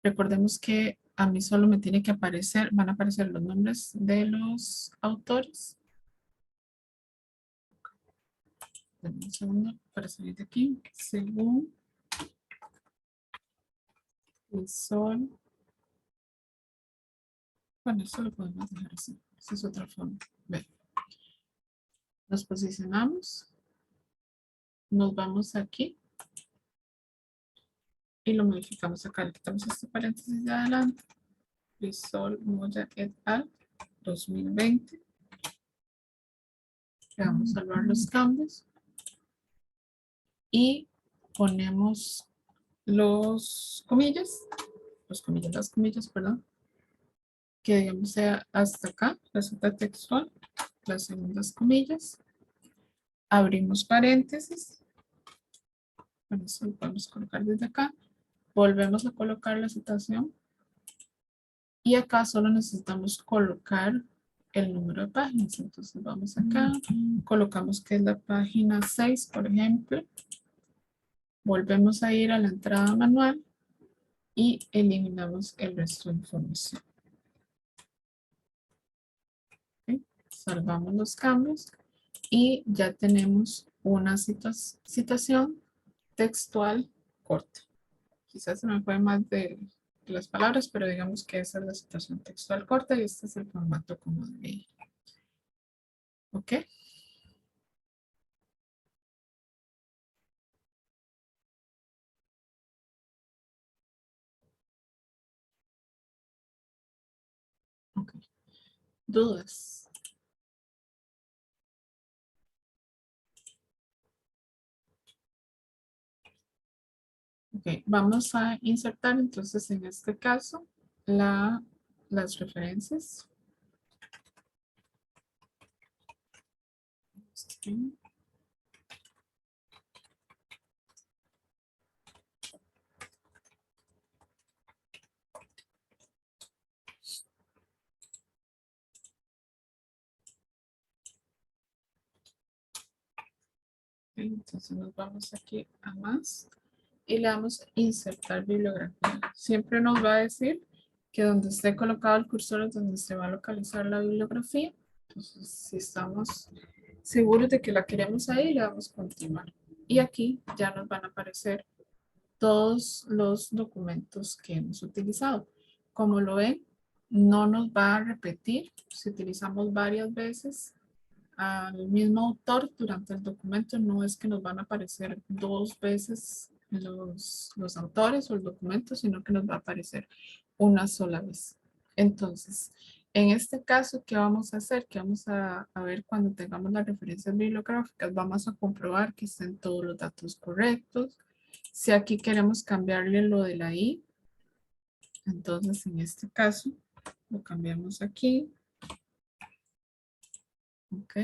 recordemos que a mí solo me tiene que aparecer, van a aparecer los nombres de los autores. Dame un segundo para salir de aquí. Según el sol. Bueno, eso lo podemos dejar así. Esa es otra forma. Ve. Nos posicionamos. Nos vamos aquí. Y lo modificamos acá. Le quitamos este paréntesis de adelante. Crisol Moya et al. 2020. Le vamos a salvar los cambios. Y ponemos las comillas, perdón, que digamos sea hasta acá, resulta textual, las segundas comillas, abrimos paréntesis, bueno, eso lo podemos colocar desde acá, volvemos a colocar la citación, y acá solo necesitamos colocar el número de páginas, entonces vamos acá, colocamos que es la página 6, por ejemplo, volvemos a ir a la entrada manual, y eliminamos el resto de información. ¿Okay? Salvamos los cambios y ya tenemos una citación textual corta. Quizás se me fue más de las palabras, pero digamos que esa es la citación textual corta y este es el formato como de ir. ¿Ok? Ok. ¿Dudas? Ok, vamos a insertar entonces en este caso las referencias. Okay. Entonces nos vamos aquí a más y le damos a insertar bibliografía. Siempre nos va a decir que donde esté colocado el cursor es donde se va a localizar la bibliografía. Entonces, si estamos seguros de que la queremos ahí, le damos continuar. Y aquí ya nos van a aparecer todos los documentos que hemos utilizado. Como lo ven, no nos va a repetir si utilizamos varias veces al mismo autor durante el documento. No es que nos van a aparecer dos veces los autores o el documento, sino que nos va a aparecer una sola vez. Entonces, en este caso, ¿qué vamos a hacer? Que vamos a ver cuando tengamos las referencias bibliográficas, vamos a comprobar que estén todos los datos correctos. Si aquí queremos cambiarle lo de la I, entonces en este caso lo cambiamos aquí. Ok.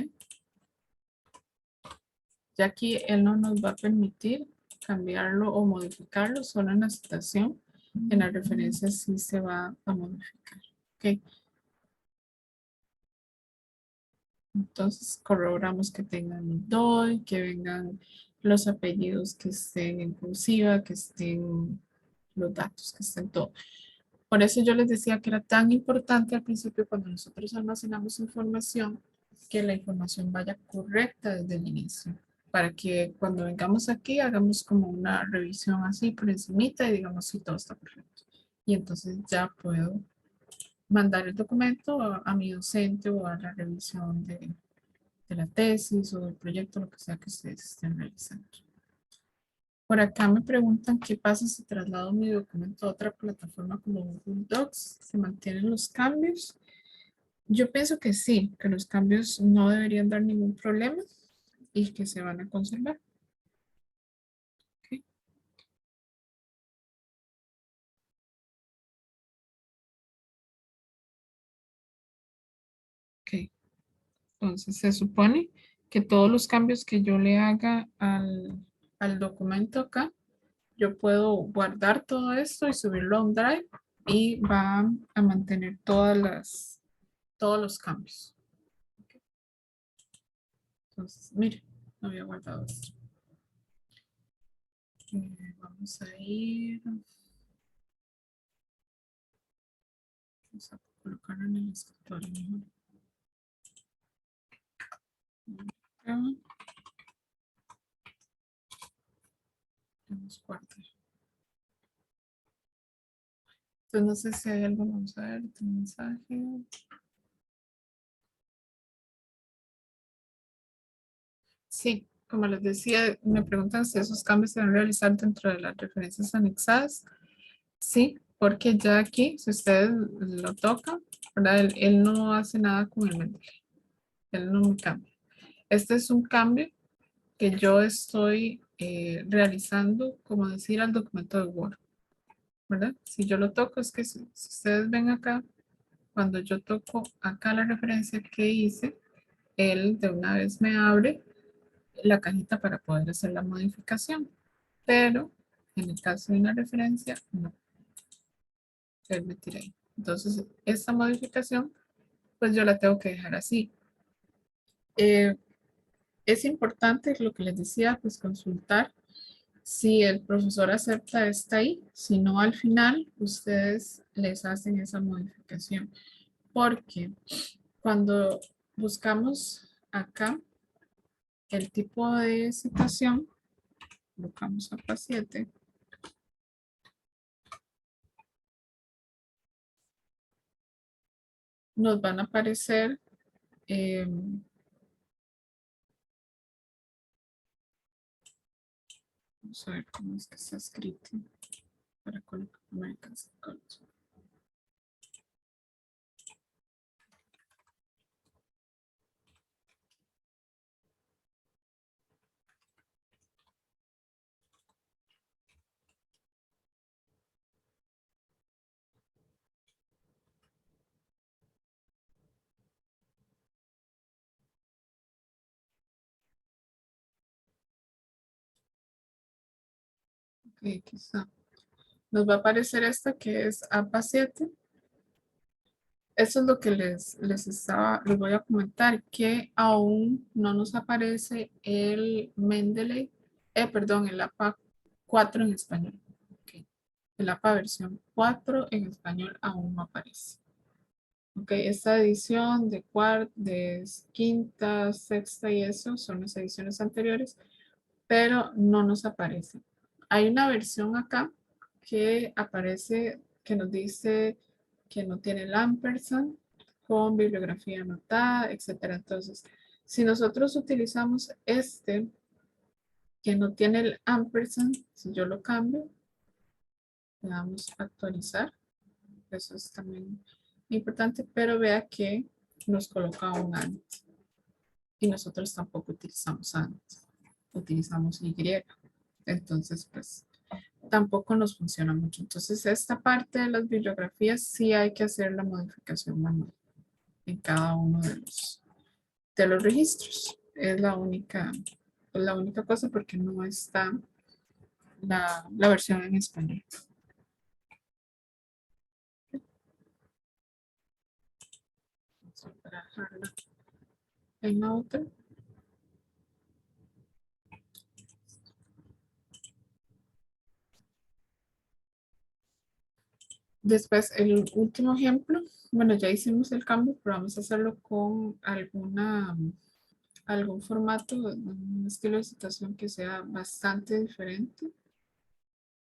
Ya aquí él no nos va a permitir cambiarlo o modificarlo, solo en la citación. En la referencia sí se va a modificar. Ok. Entonces corroboramos que tengan el DOI, que vengan los apellidos que estén en cursiva, que estén los datos, que estén todo. Por eso yo les decía que era tan importante al principio cuando nosotros almacenamos información, que la información vaya correcta desde el inicio, para que cuando vengamos aquí hagamos como una revisión así por encimita y digamos si todo está perfecto. Y entonces ya puedo mandar el documento a mi docente o a la revisión de la tesis o del proyecto, lo que sea que ustedes estén realizando. Por acá me preguntan qué pasa si traslado mi documento a otra plataforma como Google Docs. ¿Se mantienen los cambios? Yo pienso que sí, que los cambios no deberían dar ningún problema y que se van a conservar. Ok. Ok. Entonces se supone que todos los cambios que yo le haga al documento acá, yo puedo guardar todo esto y subirlo a un drive y va a mantener todos los cambios. Entonces, mire, no había guardado esto. Vamos a ir. Vamos a colocarlo en el escritorio mejor. Acá. Tenemos cuarto. Entonces, no sé si hay algo, vamos a ver, este mensaje. Sí, como les decía, me preguntan si esos cambios se van a realizar dentro de las referencias anexadas. Sí, porque ya aquí, si ustedes lo tocan, ¿verdad? Él no hace nada con el Mendeley. Él no me cambia. Este es un cambio que yo estoy realizando, como decir, al documento de Word, ¿verdad? Si yo lo toco, es que si ustedes ven acá, cuando yo toco acá la referencia que hice, él de una vez me abre la cajita para poder hacer la modificación. Pero en el caso de una referencia, no, él me tira ahí. Entonces, esta modificación, pues yo la tengo que dejar así. Es importante lo que les decía, pues consultar si el profesor acepta está ahí, si no al final ustedes les hacen esa modificación. Porque cuando buscamos acá el tipo de citación, buscamos APA 7, nos van a aparecer vamos a ver cómo es que está escrito para colocar American Psychology. Ok, aquí está. Nos va a aparecer esta que es APA 7. Eso es lo que les voy a comentar, que aún no nos aparece el Mendeley, perdón, el APA 4 en español. Okay. El APA versión 4 en español aún no aparece. Ok, esta edición de quinta, sexta y eso son las ediciones anteriores, pero no nos aparece. Hay una versión acá que aparece, que nos dice que no tiene el ampersand, con bibliografía anotada, etcétera. Entonces, si nosotros utilizamos este, que no tiene el ampersand, si yo lo cambio, le damos a actualizar, eso es también importante, pero vea que nos coloca un AND y nosotros tampoco utilizamos AND, utilizamos Y. Entonces, pues tampoco nos funciona mucho. Entonces, esta parte de las bibliografías sí hay que hacer la modificación manual en cada uno de los registros. Es la única cosa porque no está la versión en español. Vamos a dejarla en la otra. Después, el último ejemplo, bueno, ya hicimos el cambio, pero vamos a hacerlo con algún formato, un estilo de citación que sea bastante diferente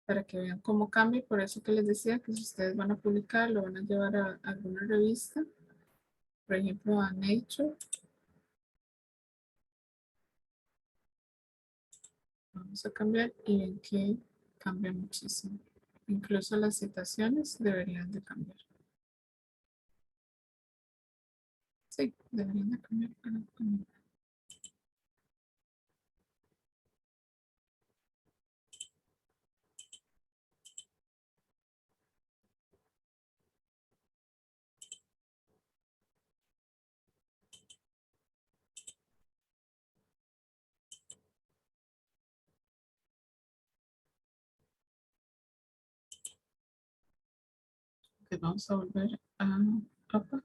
para que vean cómo cambia. Por eso que les decía que si ustedes van a publicar, lo van a llevar a alguna revista, por ejemplo a Nature. Vamos a cambiar y ven que cambia muchísimo. Incluso las citaciones deberían de cambiar. Sí, deberían de cambiar. Ok, vamos a volver a APA.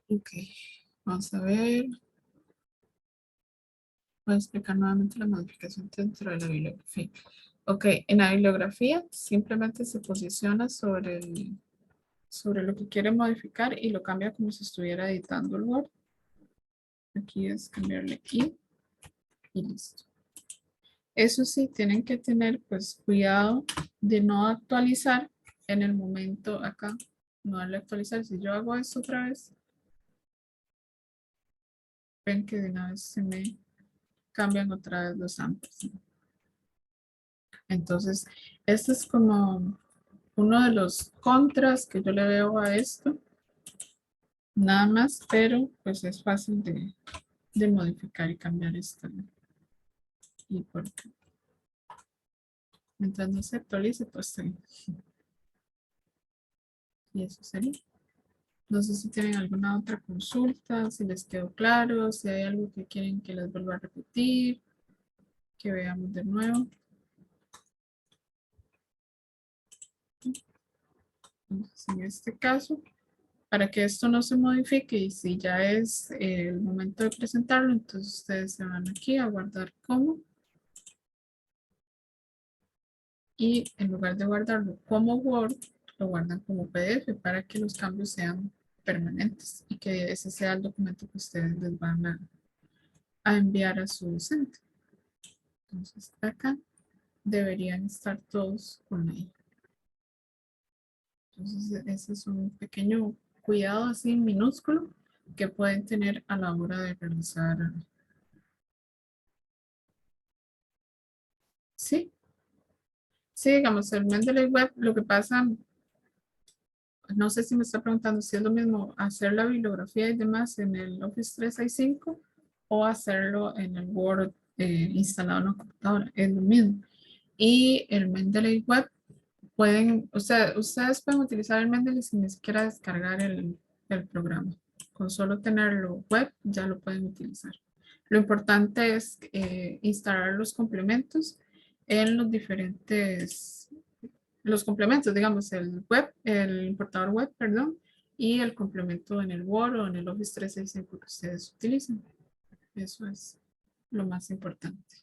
Ok, vamos a ver. Voy a explicar nuevamente la modificación dentro de la bibliografía. Ok, en la bibliografía simplemente se posiciona sobre lo que quiere modificar y lo cambia como si estuviera editando el Word. Aquí es cambiarle y listo. Eso sí, tienen que tener pues cuidado de no actualizar en el momento acá. No darle a actualizar. Si yo hago esto otra vez, ven que de una vez se me cambian otra vez los ampersand. Entonces, este es como uno de los contras que yo le veo a esto. Nada más, pero pues es fácil de modificar y cambiar esto. Y porque mientras no se actualice, pues sí. Y eso sería. No sé si tienen alguna otra consulta, si les quedó claro, si hay algo que quieren que les vuelva a repetir, que veamos de nuevo. Entonces, en este caso, para que esto no se modifique y si ya es el momento de presentarlo, entonces ustedes se van aquí a guardar como y en lugar de guardarlo como Word, lo guardan como PDF para que los cambios sean permanentes y que ese sea el documento que ustedes les van a enviar a su docente. Entonces acá deberían estar todos con ahí. Entonces ese es un pequeño cuidado así minúsculo que pueden tener a la hora de realizar. Sí, sí, digamos, el Mendeley Web, lo que pasa, no sé si me está preguntando si es lo mismo hacer la bibliografía y demás en el Office 365 o hacerlo en el Word instalado en la computadora, es lo mismo. Y el Mendeley Web pueden, o sea, ustedes pueden utilizar el Mendeley sin ni siquiera descargar el programa. Con solo tenerlo web ya lo pueden utilizar. Lo importante es instalar los complementos en los diferentes, los complementos, digamos, el web, el importador web, perdón, y el complemento en el Word o en el Office 365 que ustedes utilizan. Eso es lo más importante.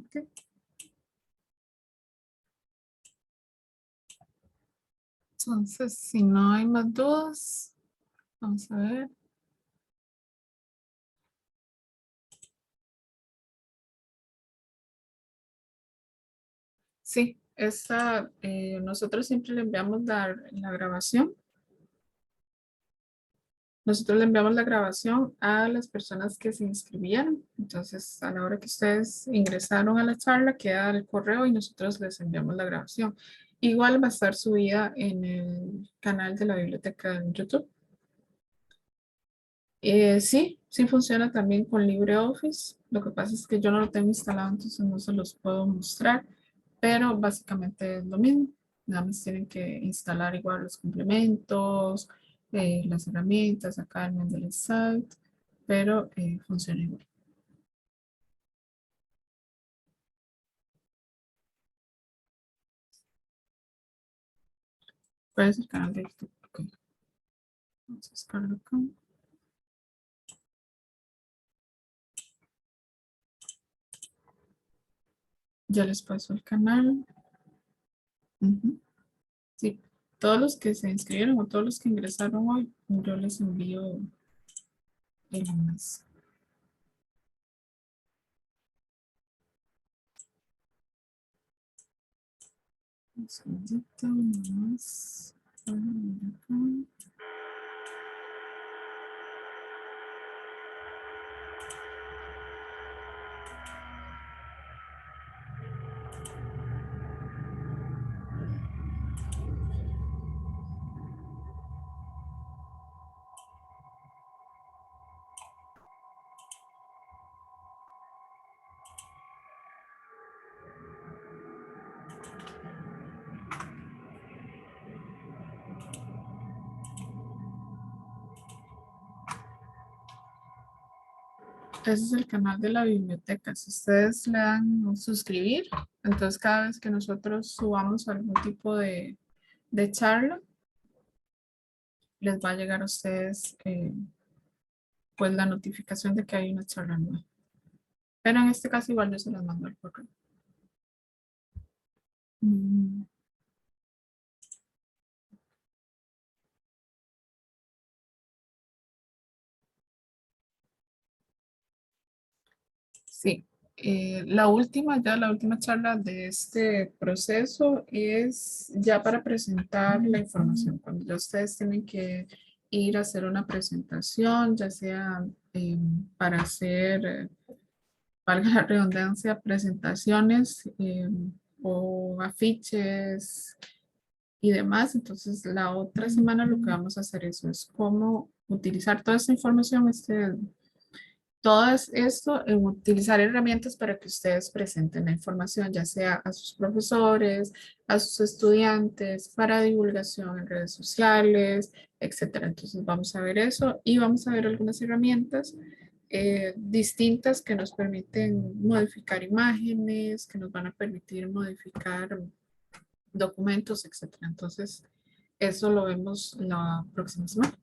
Okay. Entonces, si no hay más dudas, vamos a ver. Sí, nosotros siempre le enviamos la grabación. Nosotros le enviamos la grabación a las personas que se inscribieron. Entonces, a la hora que ustedes ingresaron a la charla, queda el correo y nosotros les enviamos la grabación. Igual va a estar subida en el canal de la biblioteca en YouTube. Sí, sí funciona también con LibreOffice. Lo que pasa es que yo no lo tengo instalado, entonces no se los puedo mostrar, pero básicamente es lo mismo. Nada más tienen que instalar igual los complementos, las herramientas acá en el site, pero funciona igual. ¿Cuál es el canal de YouTube? Ok, vamos a buscarlo acá. Ya les paso el canal. Ujú. Sí, todos los que se inscribieron o todos los que ingresaron hoy, yo les envío el enlace. Un segundito más. Ese es el canal de la biblioteca. Si ustedes le dan suscribir, entonces cada vez que nosotros subamos algún tipo de charla, les va a llegar a ustedes pues la notificación de que hay una charla nueva. Pero en este caso igual yo se las mando al correo. Mm, Sí, la última, ya la última charla de este proceso es ya para presentar la información. Cuando ya ustedes tienen que ir a hacer una presentación, ya sea para hacer, valga la redundancia, presentaciones o afiches y demás. Entonces, la otra semana lo que vamos a hacer eso es cómo utilizar toda esta información, todo esto, en utilizar herramientas para que ustedes presenten la información, ya sea a sus profesores, a sus estudiantes, para divulgación en redes sociales, etcétera. Entonces vamos a ver eso y vamos a ver algunas herramientas distintas que nos permiten modificar imágenes, que nos van a permitir modificar documentos, etcétera. Entonces, eso lo vemos la próxima semana.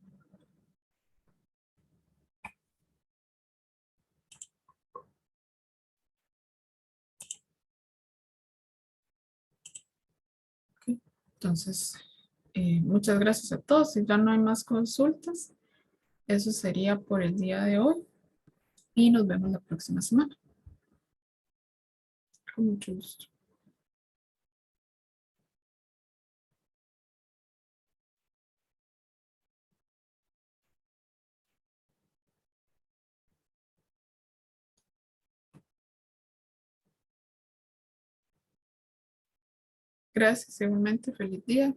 Entonces, muchas gracias a todos. Si ya no hay más consultas, eso sería por el día de hoy y nos vemos la próxima semana. Con mucho gusto. Gracias, igualmente. Feliz día.